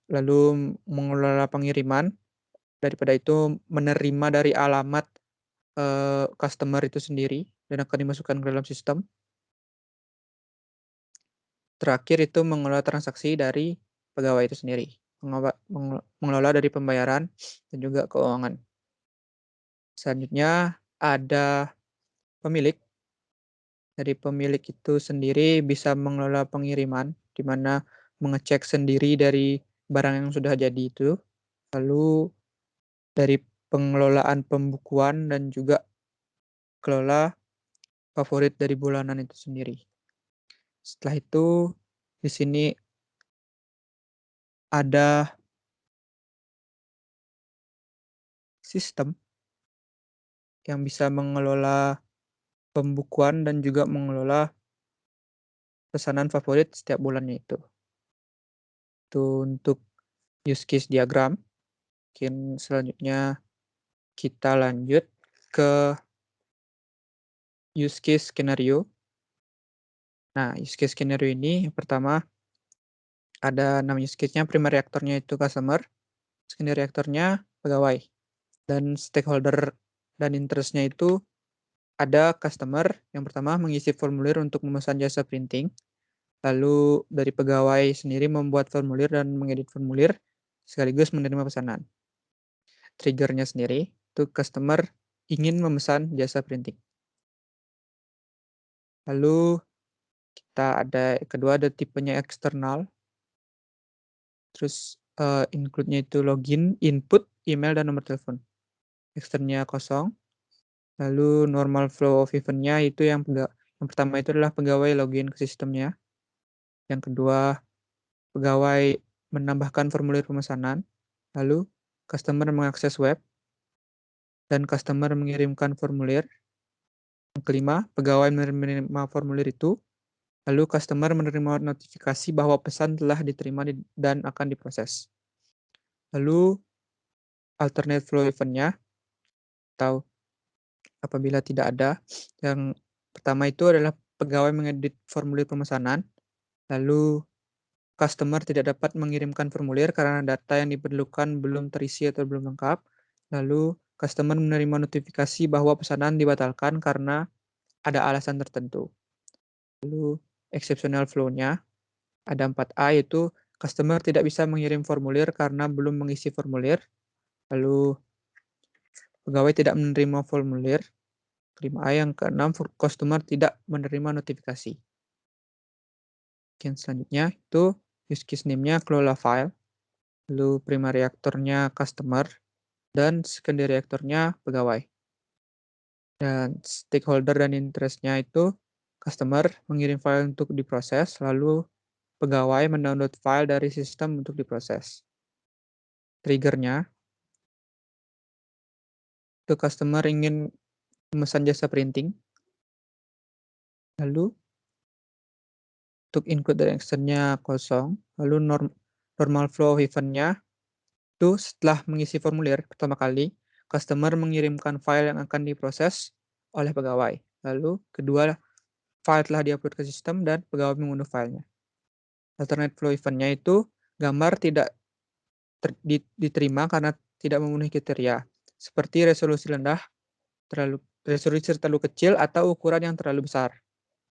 lalu mengelola pengiriman. Daripada itu menerima dari alamat customer itu sendiri dan akan dimasukkan ke dalam sistem. Terakhir itu mengelola transaksi dari pegawai itu sendiri, mengelola dari pembayaran dan juga keuangan. Selanjutnya ada pemilik. Dari pemilik itu sendiri bisa mengelola pengiriman, di mana mengecek sendiri dari barang yang sudah jadi itu, lalu dari pengelolaan pembukuan dan juga kelola favorit dari bulanan itu sendiri. Setelah itu di sini ada sistem yang bisa mengelola pembukuan dan juga mengelola pesanan favorit setiap bulannya itu. Itu untuk use case diagram. Mungkin selanjutnya kita lanjut ke use case skenario. Nah, use case skenario ini yang pertama ada 6 use case-nya. Primary reaktornya itu customer, secondary reaktornya pegawai, dan stakeholder dan interest-nya itu ada customer. Yang pertama mengisi formulir untuk memesan jasa printing, lalu dari pegawai sendiri membuat formulir dan mengedit formulir sekaligus menerima pesanan. Trigger-nya sendiri itu customer ingin memesan jasa printing. Lalu kita ada kedua, ada tipenya eksternal. Terus include-nya itu login, input, email, dan nomor telepon. Eksternnya kosong. Lalu normal flow of event-nya itu yang pertama itu adalah pegawai login ke sistemnya. Yang kedua, pegawai menambahkan formulir pemesanan. Lalu customer mengakses web dan customer mengirimkan formulir. Yang kelima, pegawai menerima formulir itu Lalu customer menerima notifikasi bahwa pesan telah diterima dan akan diproses. Lalu alternate flow event-nya, atau apabila tidak ada, yang pertama itu adalah pegawai mengedit formulir pemesanan, lalu customer tidak dapat mengirimkan formulir karena data yang diperlukan belum terisi atau belum lengkap, lalu customer menerima notifikasi bahwa pesanan dibatalkan karena ada alasan tertentu. Lalu exceptional flow-nya ada 4A, yaitu customer tidak bisa mengirim formulir karena belum mengisi formulir. Lalu pegawai tidak menerima formulir. 5A yang keenam, customer tidak menerima notifikasi. Yang selanjutnya itu use case name-nya kelola file. Lalu primary reaktornya customer dan secondary reaktornya pegawai. Dan stakeholder dan interest-nya itu customer mengirim file untuk diproses, lalu pegawai mendownload file dari sistem untuk diproses. Trigger-nya itu customer ingin memesan jasa printing. Lalu untuk include dan extend-nya kosong. Lalu normal flow event-nya itu setelah mengisi formulir pertama kali, customer mengirimkan file yang akan diproses oleh pegawai. Lalu kedua, file telah diupload ke sistem dan pegawai mengunduh filenya. Alternate flow event-nya itu gambar tidak diterima karena tidak memenuhi kriteria, seperti resolusi rendah, resolusi terlalu kecil, atau ukuran yang terlalu besar.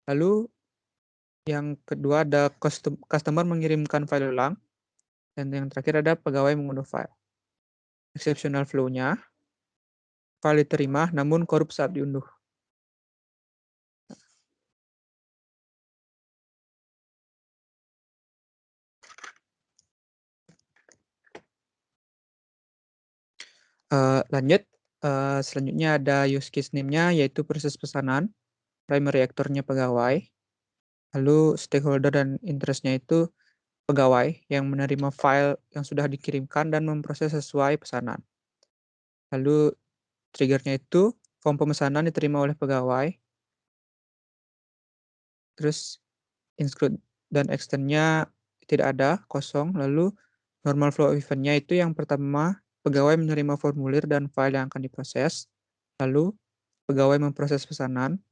Lalu yang kedua ada customer mengirimkan file ulang, dan yang terakhir ada pegawai mengunduh file. Exceptional flow-nya, file diterima namun korup saat diunduh. Lanjut, selanjutnya ada use case name-nya, yaitu proses pesanan, primary reaktornya pegawai, lalu stakeholder dan interest-nya itu pegawai yang menerima file yang sudah dikirimkan dan memproses sesuai pesanan. Lalu trigger-nya itu form pemesanan diterima oleh pegawai, terus include dan extend-nya tidak ada, kosong. Lalu normal flow event-nya itu yang pertama, pegawai menerima formulir dan file yang akan diproses. Lalu pegawai memproses pesanan.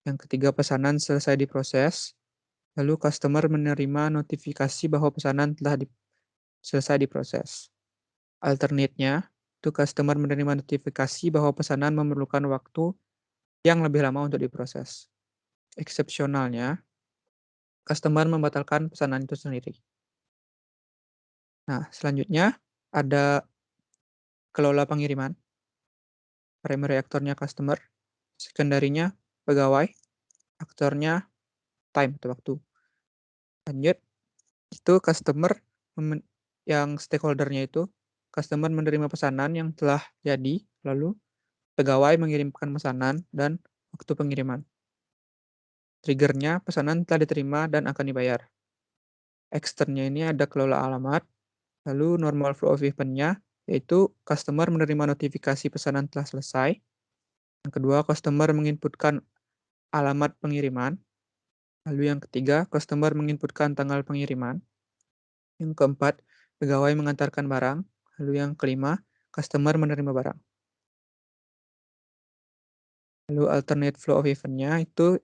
Yang ketiga, pesanan selesai diproses. Lalu customer menerima notifikasi bahwa pesanan telah selesai diproses. Alternate-nya, itu customer menerima notifikasi bahwa pesanan memerlukan waktu yang lebih lama untuk diproses. Eksepsionalnya, customer membatalkan pesanan itu sendiri. Nah, selanjutnya ada kelola pengiriman. Primary reaktornya customer, secondary-nya pegawai, aktornya time atau waktu. Lanjut, itu customer yang stakeholder-nya itu customer menerima pesanan yang telah jadi, lalu pegawai mengirimkan pesanan dan waktu pengiriman. Trigger-nya pesanan telah diterima dan akan dibayar. Extern-nya ini ada kelola alamat, lalu normal flow of event-nya yaitu customer menerima notifikasi pesanan telah selesai. Yang kedua, customer menginputkan alamat pengiriman. Lalu yang ketiga, customer menginputkan tanggal pengiriman. Yang keempat, pegawai mengantarkan barang. Lalu yang kelima, customer menerima barang. Lalu alternate flow of event-nya itu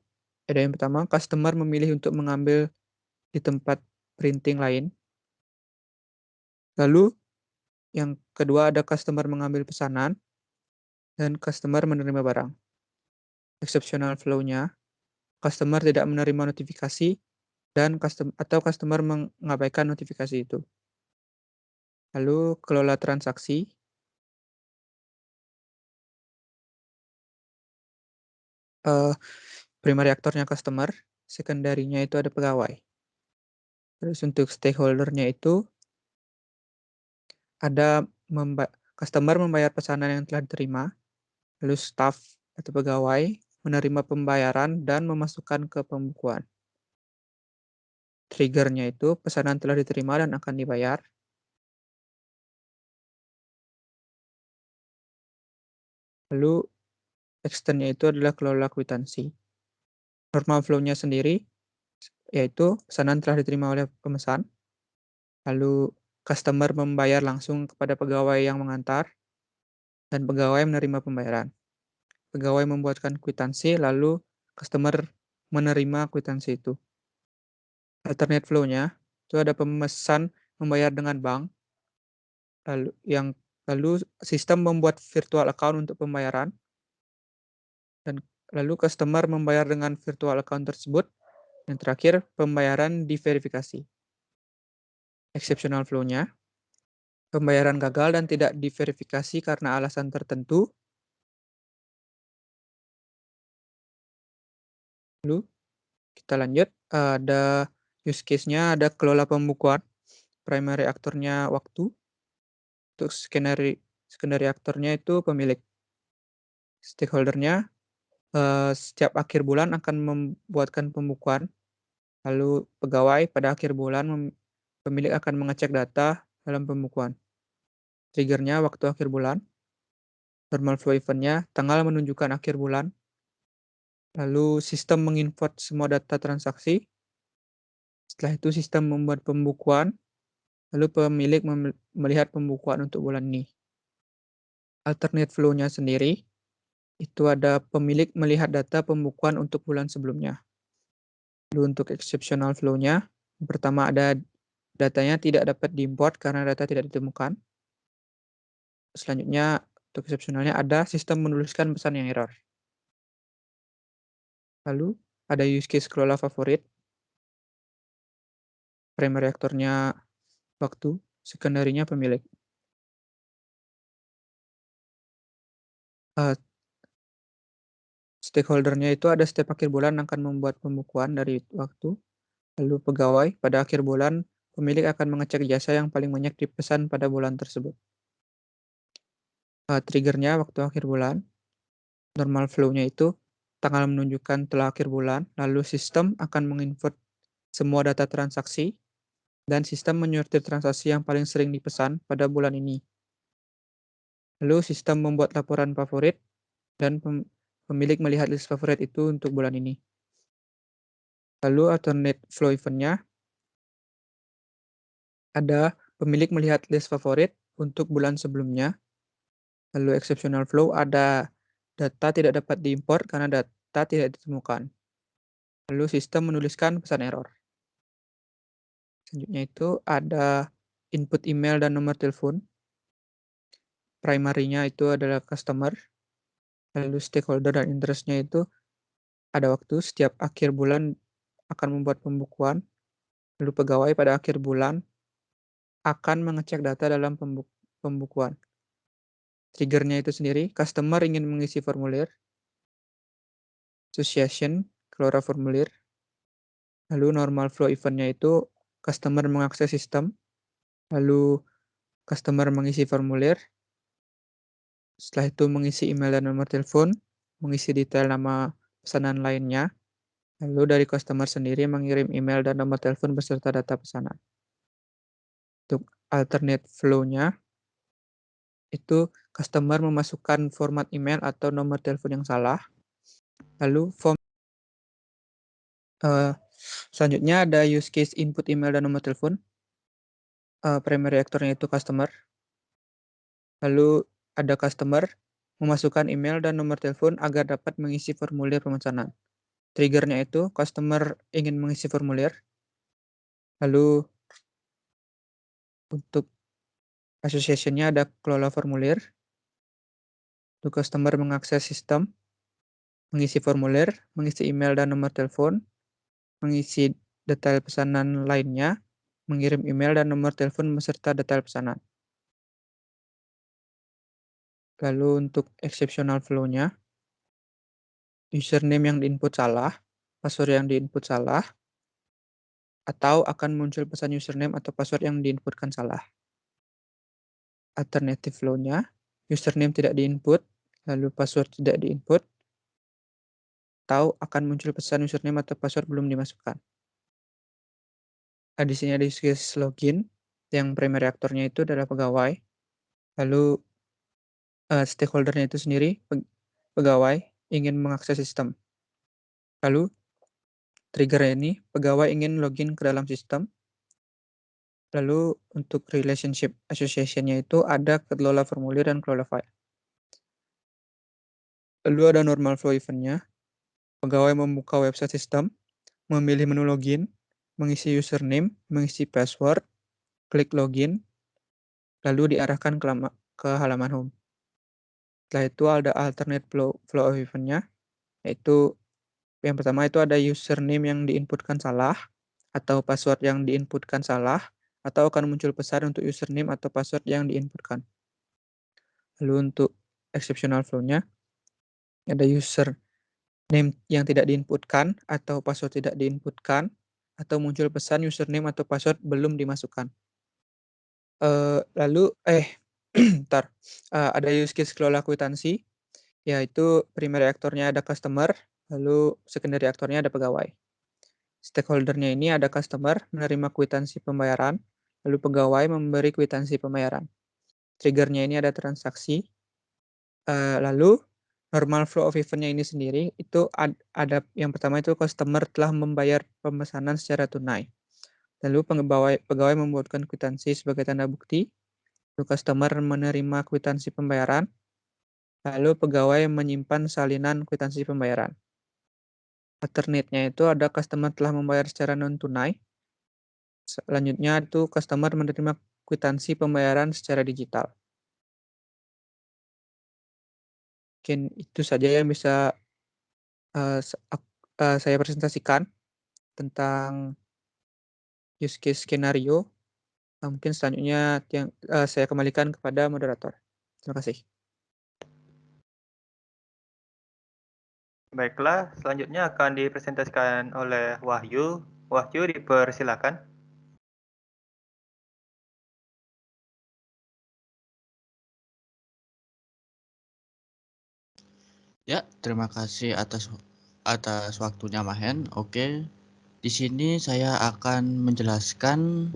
ada yang pertama, customer memilih untuk mengambil di tempat printing lain. Lalu yang kedua ada customer mengambil pesanan dan customer menerima barang. Exceptional flow-nya, customer tidak menerima notifikasi dan customer mengabaikan notifikasi itu. Lalu kelola transaksi. Primary reaktornya customer, secondary-nya itu ada pegawai. Terus untuk stakeholder-nya itu ada customer membayar pesanan yang telah diterima, lalu staff atau pegawai menerima pembayaran dan memasukkan ke pembukuan. Trigger-nya itu pesanan telah diterima dan akan dibayar. Lalu extend-nya itu adalah kelola kwitansi. Normal flow-nya sendiri yaitu pesanan telah diterima oleh pemesan, lalu customer membayar langsung kepada pegawai yang mengantar, dan pegawai menerima pembayaran. Pegawai membuatkan kwitansi, lalu customer menerima kwitansi itu. Alternate flow-nya itu ada pemesan membayar dengan bank, lalu sistem membuat virtual account untuk pembayaran, dan lalu customer membayar dengan virtual account tersebut. Yang terakhir, pembayaran diverifikasi. Exceptional flow-nya, pembayaran gagal dan tidak diverifikasi karena alasan tertentu. Lalu kita lanjut, ada use case-nya, ada kelola pembukuan, primary aktornya waktu, untuk secondary aktornya itu pemilik. Stakeholder-nya setiap akhir bulan akan membuatkan pembukuan, lalu pegawai pada akhir bulan pemilik akan mengecek data dalam pembukuan. Trigger-nya waktu akhir bulan, normal flow event-nya tanggal menunjukkan akhir bulan, lalu sistem mengimport semua data transaksi, setelah itu sistem membuat pembukuan, lalu pemilik melihat pembukuan untuk bulan ini. Alternate flow-nya sendiri, itu ada pemilik melihat data pembukuan untuk bulan sebelumnya. Lalu untuk exceptional flow-nya, pertama ada datanya tidak dapat diimport karena data tidak ditemukan. Selanjutnya, untuk exceptionalnya ada sistem menuliskan pesan yang error. Lalu ada use case kelola favorit. Primary aktornya waktu, secondary-nya pemilik. Stakeholder-nya itu ada setiap akhir bulan akan membuat pembukuan dari waktu, lalu pegawai pada akhir bulan pemilik akan mengecek jasa yang paling banyak dipesan pada bulan tersebut. Trigger-nya waktu akhir bulan, normal flow-nya itu tanggal menunjukkan telah akhir bulan, lalu sistem akan menginput semua data transaksi, dan sistem menyortir transaksi yang paling sering dipesan pada bulan ini. Lalu sistem membuat laporan favorit, dan pemilik melihat list favorit itu untuk bulan ini. Lalu alternate flow event-nya, ada pemilik melihat list favorit untuk bulan sebelumnya. Lalu exceptional flow, ada data tidak dapat diimport karena data tidak ditemukan. Lalu sistem menuliskan pesan error. Selanjutnya itu ada input email dan nomor telepon. Primary-nya itu adalah customer. Lalu stakeholder dan interest-nya itu ada waktu, setiap akhir bulan akan membuat pembukuan. Lalu pegawai pada akhir bulan akan mengecek data dalam pembukuan. Trigger-nya itu sendiri, customer ingin mengisi formulir. Association, keluar formulir. Lalu normal flow event-nya itu customer mengakses sistem. Lalu customer mengisi formulir. Setelah itu mengisi email dan nomor telepon, mengisi detail nama pesanan lainnya. Lalu dari customer sendiri mengirim email dan nomor telepon beserta data pesanan. Untuk alternate flow-nya, itu customer memasukkan format email atau nomor telepon yang salah. Lalu selanjutnya ada use case input email dan nomor telepon. Primary aktornya itu customer. Lalu ada customer memasukkan email dan nomor telepon agar dapat mengisi formulir pemesanan. Trigger-nya itu customer ingin mengisi formulir. Lalu untuk association-nya ada kelola formulir. Untuk customer mengakses sistem, mengisi formulir, mengisi email dan nomor telepon, mengisi detail pesanan lainnya, mengirim email dan nomor telepon beserta detail pesanan. Lalu untuk exceptional flow-nya, username yang diinput salah, password yang diinput salah, atau akan muncul pesan username atau password yang diinputkan salah. Alternative flow-nya, username tidak diinput, lalu password tidak diinput, atau akan muncul pesan username atau password belum dimasukkan. Di sini ada use case login, yang primary aktornya itu adalah pegawai, lalu stakeholder-nya itu sendiri, pegawai, ingin mengakses sistem. Lalu Trigger ini, pegawai ingin login ke dalam sistem. Lalu untuk relationship association-nya itu ada kelola formulir dan kelola file. Lalu ada normal flow event-nya. Pegawai membuka website sistem, memilih menu login, mengisi username, mengisi password, klik login, lalu diarahkan ke halaman home. Setelah itu ada alternate flow of event-nya, yaitu yang pertama itu ada username yang diinputkan salah, atau password yang diinputkan salah, atau akan muncul pesan untuk username atau password yang diinputkan. Lalu untuk exceptional flow-nya, ada username yang tidak diinputkan, atau password tidak diinputkan, atau muncul pesan username atau password belum dimasukkan. Lalu, ada use case kelola kwitansi, yaitu primary aktornya ada customer, lalu secondary aktornya ada pegawai. Stakeholder-nya ini ada customer menerima kwitansi pembayaran, lalu pegawai memberi kwitansi pembayaran. Trigger-nya ini ada transaksi, lalu normal flow of event-nya ini sendiri itu ada yang pertama itu customer telah membayar pemesanan secara tunai. Lalu pegawai membuatkan kwitansi sebagai tanda bukti. Lalu customer menerima kwitansi pembayaran. Lalu pegawai menyimpan salinan kwitansi pembayaran. Alternate-nya itu ada customer telah membayar secara non-tunai. Selanjutnya itu customer menerima kwitansi pembayaran secara digital. Mungkin itu saja yang bisa saya presentasikan tentang use case skenario. Mungkin selanjutnya yang saya kembalikan kepada moderator. Terima kasih. Baiklah, selanjutnya akan dipresentasikan oleh Wahyu. Wahyu, dipersilakan. Ya, terima kasih atas waktunya Mahen. Oke. Di sini saya akan menjelaskan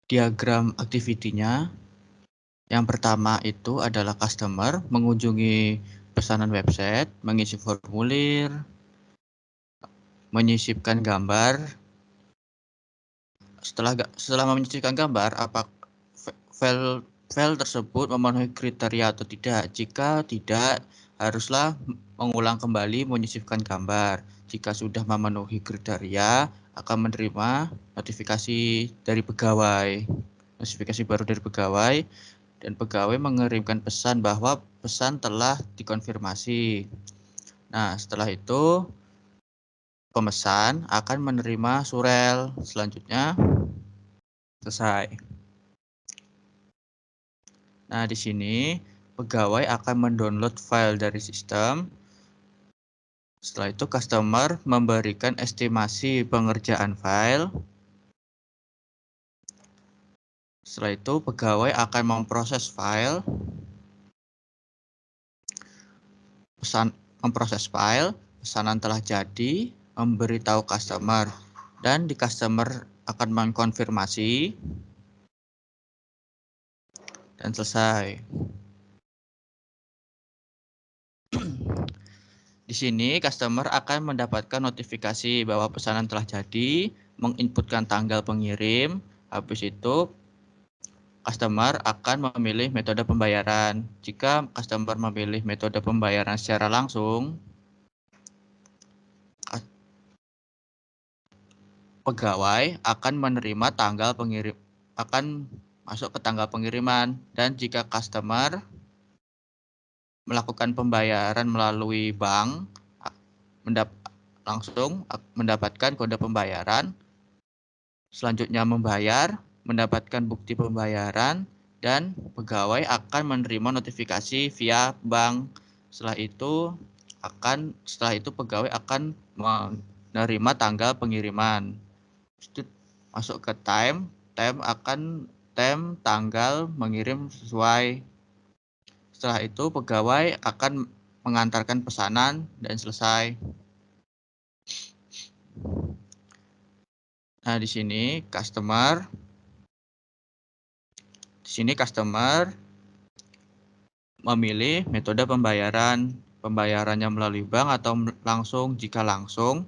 diagram activity-nya. Yang pertama itu adalah customer mengunjungi pesanan website, mengisi formulir, menyisipkan gambar. Setelah menyisipkan gambar, file tersebut memenuhi kriteria atau tidak. Jika tidak, haruslah mengulang kembali menyisipkan gambar. Jika sudah memenuhi kriteria, akan menerima notifikasi dari pegawai. Notifikasi baru dari pegawai, dan pegawai mengirimkan pesan bahwa pesan telah dikonfirmasi. Nah, setelah itu pemesan akan menerima surel. Selanjutnya selesai. Nah, di sini pegawai akan mendownload file dari sistem. Setelah itu customer memberikan estimasi pengerjaan file. Setelah itu pegawai akan memproses file. Memproses file, pesanan telah jadi, memberitahu customer, dan di customer akan mengkonfirmasi, dan selesai. Di sini customer akan mendapatkan notifikasi bahwa pesanan telah jadi, menginputkan tanggal pengirim, habis itu customer akan memilih metode pembayaran. Jika customer memilih metode pembayaran secara langsung, pegawai akan menerima tanggal pengirim, akan masuk ke tanggal pengiriman, dan jika customer melakukan pembayaran melalui bank, langsung mendapatkan kode pembayaran, selanjutnya membayar, mendapatkan bukti pembayaran, dan pegawai akan menerima notifikasi via bank. Setelah itu pegawai akan menerima tanggal pengiriman. Itu masuk ke time tanggal mengirim sesuai. Setelah itu pegawai akan mengantarkan pesanan dan selesai. Nah, di sini customer memilih metode pembayarannya melalui bank atau langsung. Jika langsung,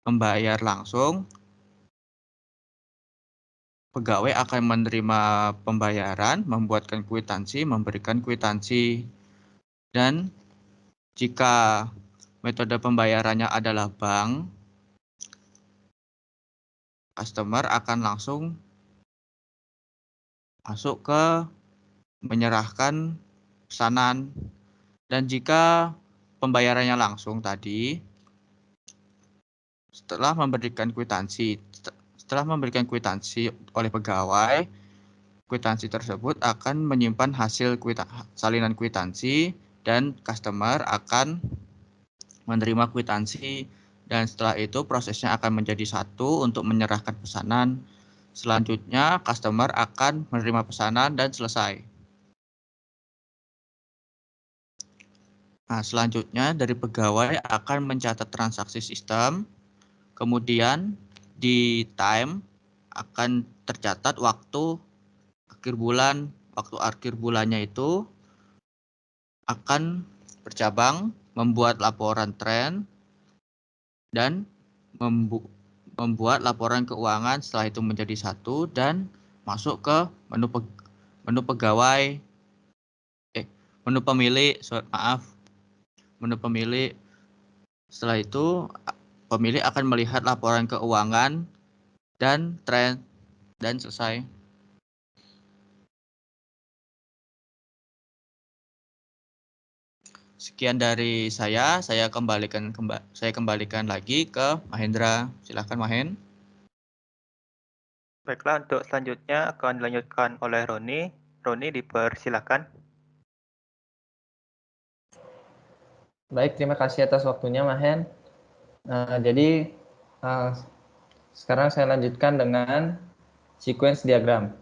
membayar langsung, pegawai akan menerima pembayaran, membuatkan kwitansi, memberikan kwitansi. Dan jika metode pembayarannya adalah bank, customer akan langsung masuk ke menyerahkan pesanan. Dan jika pembayarannya langsung tadi, setelah memberikan kwitansi oleh pegawai, kwitansi tersebut akan menyimpan hasil salinan kwitansi dan customer akan menerima kwitansi, dan setelah itu prosesnya akan menjadi satu untuk menyerahkan pesanan. Selanjutnya customer akan menerima pesanan dan selesai. Nah, selanjutnya dari pegawai akan mencatat transaksi sistem, kemudian di time akan tercatat waktu akhir bulan. Waktu akhir bulannya itu akan bercabang, membuat laporan tren, dan membuat laporan keuangan. Setelah itu menjadi satu dan masuk ke menu pegawai, menu pemilik, menu pemilik. Setelah itu pemilik akan melihat laporan keuangan dan tren dan selesai. Sekian dari saya kembalikan lagi ke Mahendra. Silakan Mahen. Baiklah, untuk selanjutnya akan dilanjutkan oleh Roni. Roni, dipersilakan. Baik, terima kasih atas waktunya, Mahen. Jadi, sekarang saya lanjutkan dengan sequence diagram.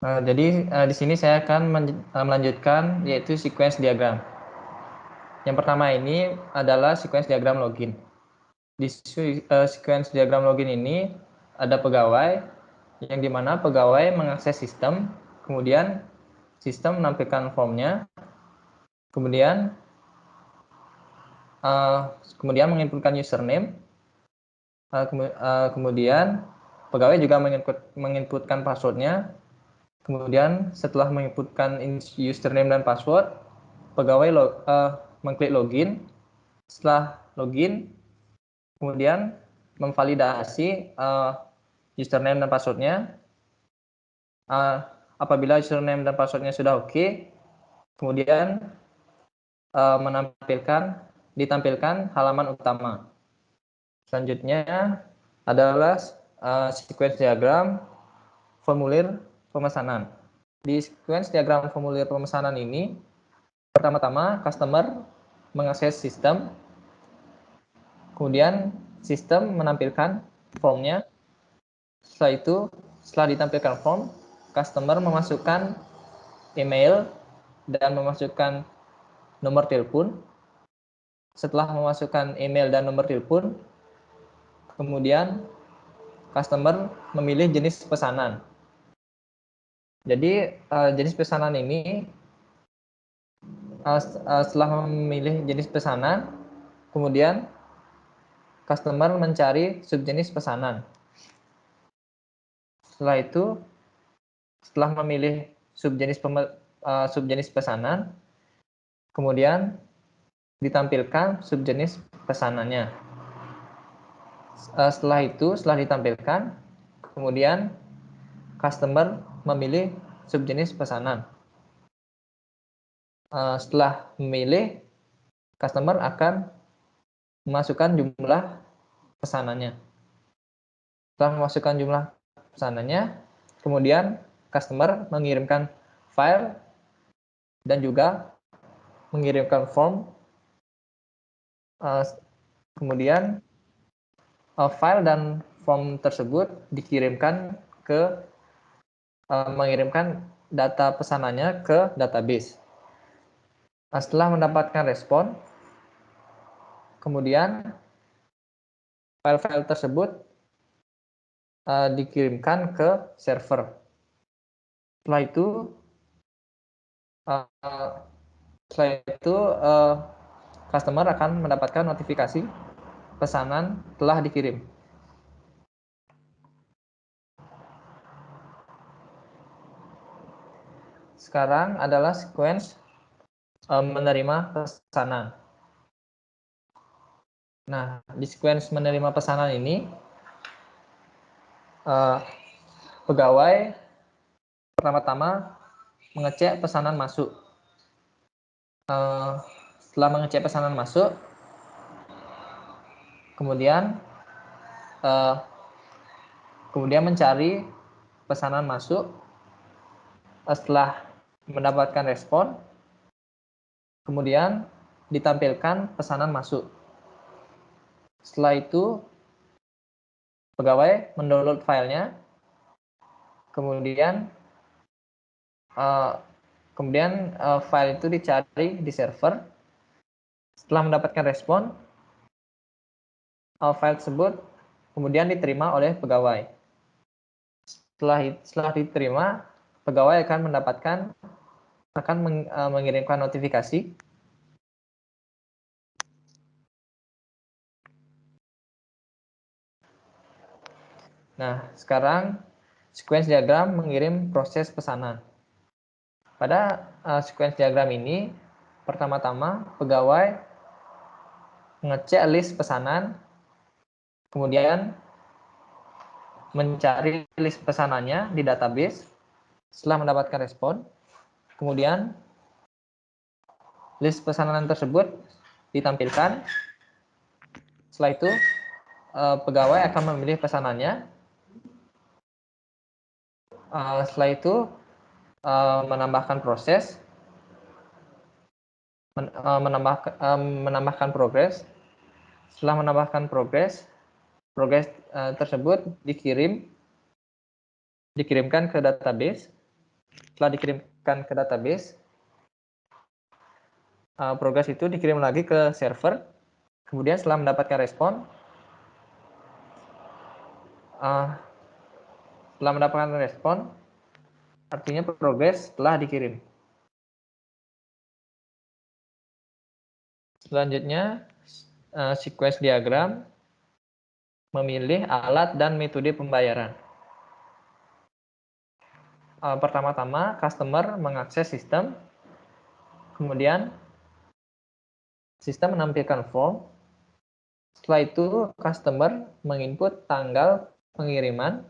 Jadi, di sini saya akan melanjutkan yaitu sequence diagram. Yang pertama ini adalah sequence diagram login. Di sequence diagram login ini ada pegawai, yang dimana pegawai mengakses sistem, kemudian sistem menampilkan formnya, kemudian menginputkan username, kemudian pegawai juga menginputkan passwordnya. Kemudian setelah menginputkan username dan password, pegawai mengklik login. Setelah login, kemudian memvalidasi username dan passwordnya. Apabila username dan passwordnya sudah oke, kemudian ditampilkan halaman utama. Selanjutnya adalah sequence diagram formulir pemesanan. Di sequence diagram formulir pemesanan ini, pertama-tama customer mengakses sistem, kemudian sistem menampilkan formnya. Setelah itu, setelah ditampilkan form, customer memasukkan email dan memasukkan nomor telepon. Setelah memasukkan email dan nomor telepon, kemudian customer memilih jenis pesanan. Jadi jenis pesanan ini setelah memilih jenis pesanan, kemudian customer mencari subjenis pesanan. Setelah itu, setelah memilih subjenis pesanan, kemudian ditampilkan subjenis pesanannya. Setelah itu, setelah ditampilkan, kemudian customer memilih subjenis pesanan. Setelah memilih, customer akan memasukkan jumlah pesanannya. Setelah memasukkan jumlah pesanannya, kemudian customer mengirimkan file dan juga mengirimkan form. Kemudian file dan form tersebut dikirimkan mengirimkan data pesanannya ke database. Setelah mendapatkan respon, kemudian file-file tersebut dikirimkan ke server. Setelah itu customer akan mendapatkan notifikasi pesanan telah dikirim. Sekarang adalah sequence menerima pesanan. Nah, di sequence menerima pesanan ini, pegawai pertama-tama mengecek pesanan masuk. Setelah mengecek pesanan masuk, kemudian mencari pesanan masuk. Setelah mendapatkan respon, kemudian ditampilkan pesanan masuk. Setelah itu, pegawai mendownload filenya, kemudian file itu dicari di server. Setelah mendapatkan respon, file tersebut kemudian diterima oleh pegawai. Setelah diterima, pegawai akan mengirimkan notifikasi. Nah, sekarang sequence diagram mengirim proses pesanan. Pada sequence diagram ini, pertama-tama pegawai mengecek list pesanan, kemudian mencari list pesanannya di database. Setelah mendapatkan respon, kemudian list pesanan tersebut ditampilkan. Setelah itu, pegawai akan memilih pesanannya. Setelah itu, menambahkan proses, menambahkan progres. Setelah menambahkan progres tersebut dikirimkan ke database. Setelah dikirimkan ke database, progres itu dikirim lagi ke server. Kemudian setelah mendapatkan respon, artinya progres telah dikirim. Selanjutnya, sequence diagram memilih alat dan metode pembayaran. Pertama-tama, customer mengakses sistem, kemudian sistem menampilkan form. Setelah itu, customer menginput tanggal pengiriman.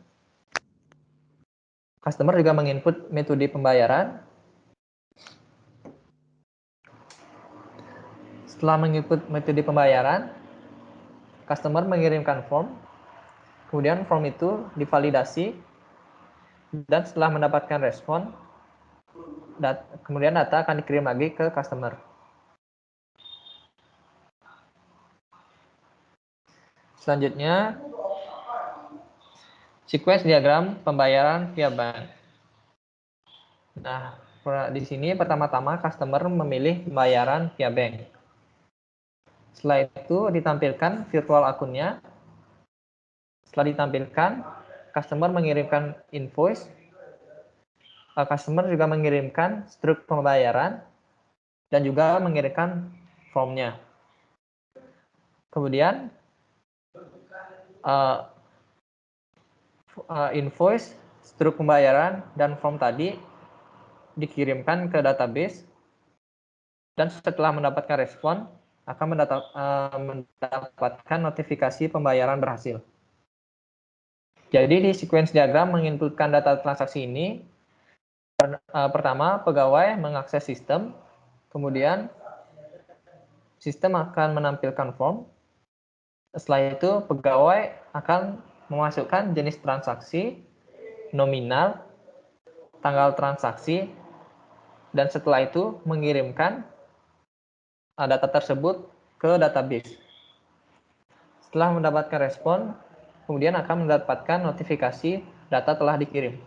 Customer juga menginput metode pembayaran. Setelah menginput metode pembayaran, customer mengirimkan form. Kemudian form itu divalidasi. Dan setelah mendapatkan respon, kemudian data akan dikirim lagi ke customer. Selanjutnya, sequence diagram pembayaran via bank. Nah, di sini pertama-tama customer memilih pembayaran via bank. Setelah itu ditampilkan virtual akunnya. Setelah ditampilkan, customer mengirimkan invoice. Customer juga mengirimkan struk pembayaran dan juga mengirimkan formnya. Kemudian invoice, struk pembayaran, dan form tadi dikirimkan ke database, dan setelah mendapatkan respon akan mendapatkan notifikasi pembayaran berhasil. Jadi di sequence diagram menginputkan data transaksi ini, pertama pegawai mengakses sistem, kemudian sistem akan menampilkan form. Setelah itu pegawai akan memasukkan jenis transaksi, nominal, tanggal transaksi, dan setelah itu mengirimkan data tersebut ke database. Setelah mendapatkan respon, kemudian akan mendapatkan notifikasi data telah dikirim.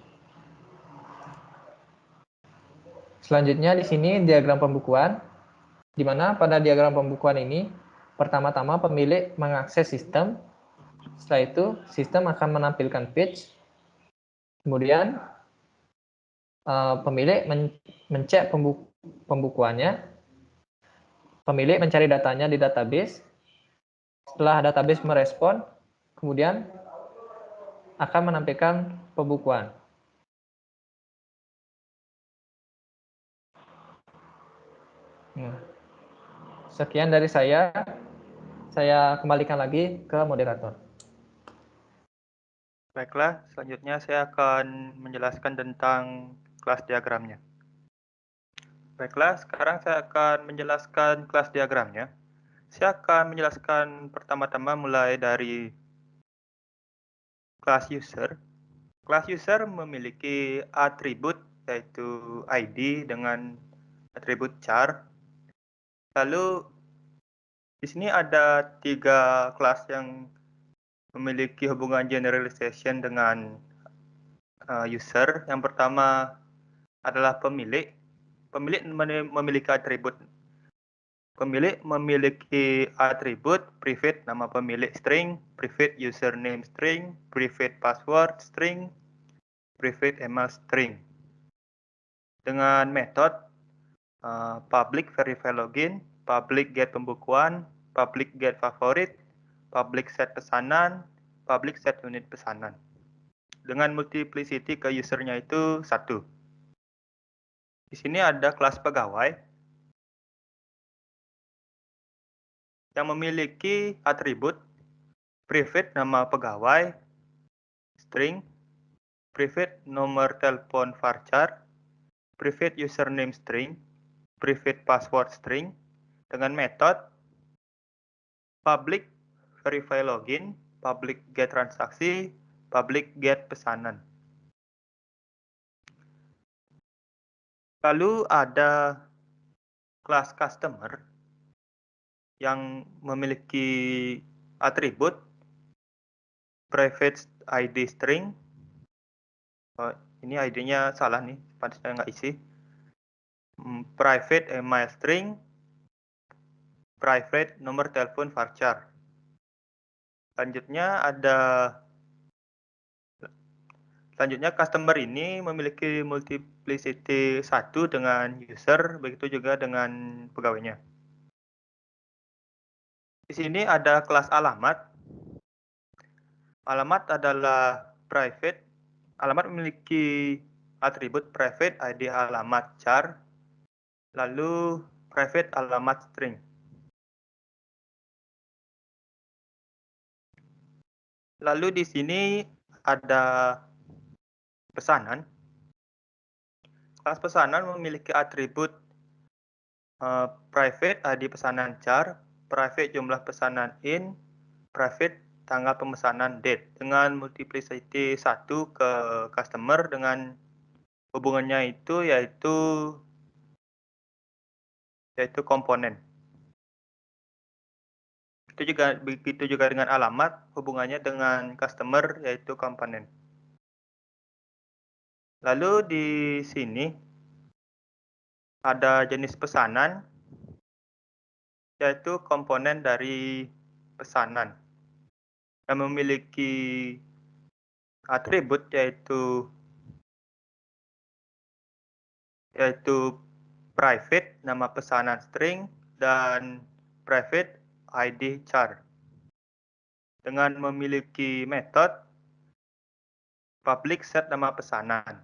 Selanjutnya di sini diagram pembukuan, di mana pada diagram pembukuan ini pertama-tama pemilik mengakses sistem. Setelah itu sistem akan menampilkan page. Kemudian pemilik mencek pembukuannya. Pemilik mencari datanya di database. Setelah database merespon, kemudian akan menampilkan pembukuan. Nah, sekian dari saya kembalikan lagi ke moderator. Baiklah, selanjutnya saya akan menjelaskan tentang kelas diagramnya. Baiklah, sekarang saya akan menjelaskan kelas diagramnya. Saya akan menjelaskan pertama-tama mulai dari kelas user. Kelas user memiliki atribut yaitu ID dengan atribut char. Lalu di sini ada 3 kelas yang memiliki hubungan generalization dengan user. Yang pertama adalah pemilik. Pemilik memiliki atribut. Pemilik memiliki atribut private nama pemilik string, private username string, private password string, private email string. Dengan metode public verify login, public get pembukuan, public get favorit, public set pesanan, public set unit pesanan. Dengan multiplicity ke usernya itu 1. Di sini ada kelas pegawai yang memiliki atribut private nama pegawai, string, private nomor telepon varchar, private username string, private password string, dengan metode public verify login, public get transaksi, public get pesanan. Lalu ada kelas customer yang memiliki atribut private ID string. Ini ID-nya salah nih, saya nggak isi. Private email string, private nomor telepon varchar. Selanjutnya customer ini memiliki multiplicity 1 dengan user, begitu juga dengan pegawainya. Di sini ada kelas alamat. Alamat adalah private. Alamat memiliki atribut private ID alamat char, lalu private alamat string. Lalu di sini ada pesanan. Kelas pesanan memiliki atribut private ID pesanan char, private jumlah pesanan in, private tanggal pemesanan date, dengan multiplicity 1 ke customer, dengan hubungannya itu yaitu komponen. Begitu juga dengan alamat, hubungannya dengan customer yaitu komponen. Lalu di sini ada jenis pesanan, yaitu komponen dari pesanan yang memiliki atribut yaitu private nama pesanan string dan private ID char, dengan memiliki metode public set nama pesanan.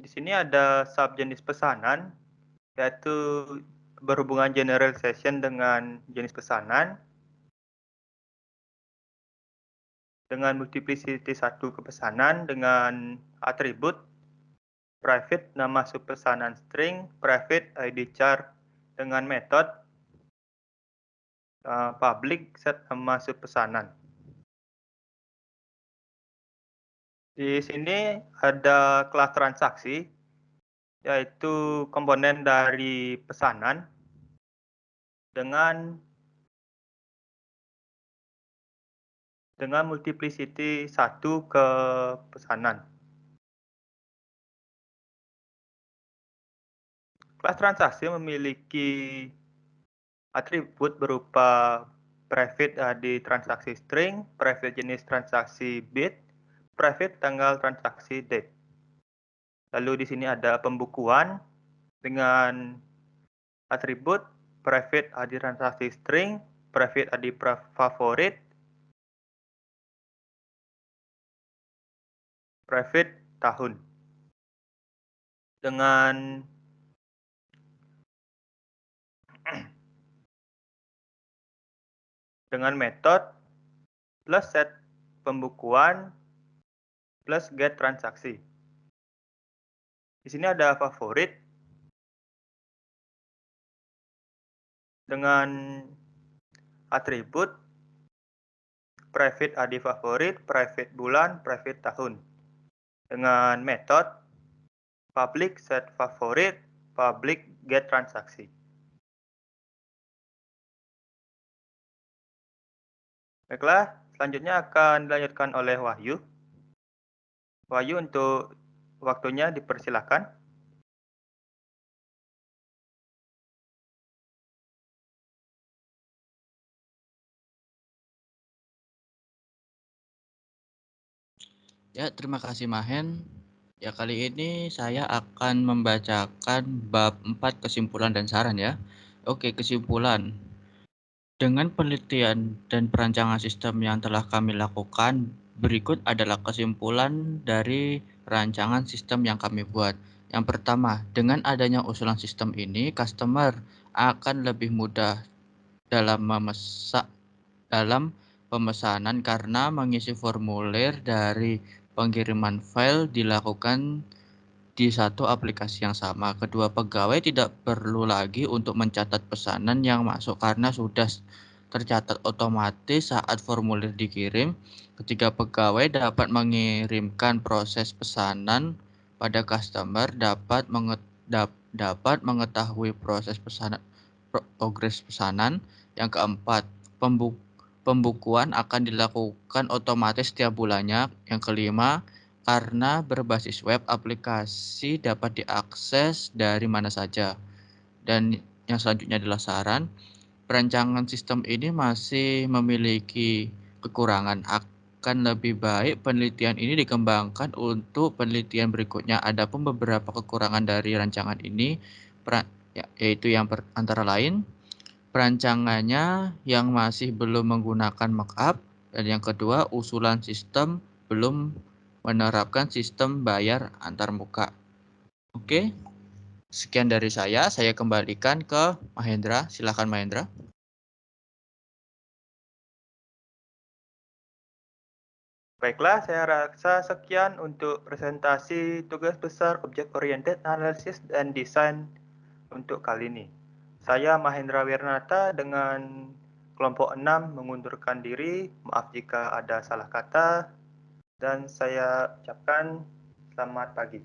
Di sini ada subjenis pesanan, yaitu berhubungan generalization dengan jenis pesanan, dengan multiplicity 1 ke pesanan, dengan atribut private nama subpesanan string, private ID char, dengan metode public set nama subpesanan. Di sini ada kelas transaksi, yaitu komponen dari pesanan dengan multiplicity 1 ke pesanan. Kelas transaksi memiliki atribut berupa private ID transaksi string, private jenis transaksi bit, private tanggal transaksi date. Lalu di sini ada pembukuan dengan atribut private ID transaksi string, private ID favorit, private tahun. Dengan metode plus set pembukuan plus get transaksi. Di sini ada favorit dengan atribut private ID favorit, private bulan, private tahun. Dengan metode public set favorit, public get transaksi. Baiklah, selanjutnya akan dilanjutkan oleh Wahyu. Wahyu, untuk waktunya dipersilakan. Ya, terima kasih Mahen. Ya, kali ini saya akan membacakan bab 4 kesimpulan dan saran ya. Oke, kesimpulan. Dengan penelitian dan perancangan sistem yang telah kami lakukan, berikut adalah kesimpulan dari rancangan sistem yang kami buat. Yang pertama, dengan adanya usulan sistem ini, customer akan lebih mudah dalam pemesanan karena mengisi formulir dari pengiriman file dilakukan di satu aplikasi yang sama. Kedua, pegawai tidak perlu lagi untuk mencatat pesanan yang masuk karena sudah tercatat otomatis saat formulir dikirim. Ketiga, pegawai dapat mengirimkan proses pesanan pada customer, dapat mengetahui proses pesanan, progres pesanan. Yang keempat, pembukuan akan dilakukan otomatis setiap bulannya. Yang kelima, karena berbasis web, aplikasi dapat diakses dari mana saja. Dan yang selanjutnya adalah saran. Perancangan sistem ini masih memiliki kekurangan. Akan lebih baik penelitian ini dikembangkan untuk penelitian berikutnya. Adapun beberapa kekurangan dari rancangan ini, yaitu yang antara lain, perancangannya yang masih belum menggunakan markup, dan yang kedua, usulan sistem belum menerapkan sistem bayar antarmuka. Oke, sekian dari saya kembalikan ke Mahendra. Silakan Mahendra. Baiklah, saya rasa sekian untuk presentasi tugas besar Object Oriented Analysis dan Design untuk kali ini. Saya Mahendra Wirnata dengan kelompok 6 mengundurkan diri. Maaf jika ada salah kata. Dan saya ucapkan selamat pagi.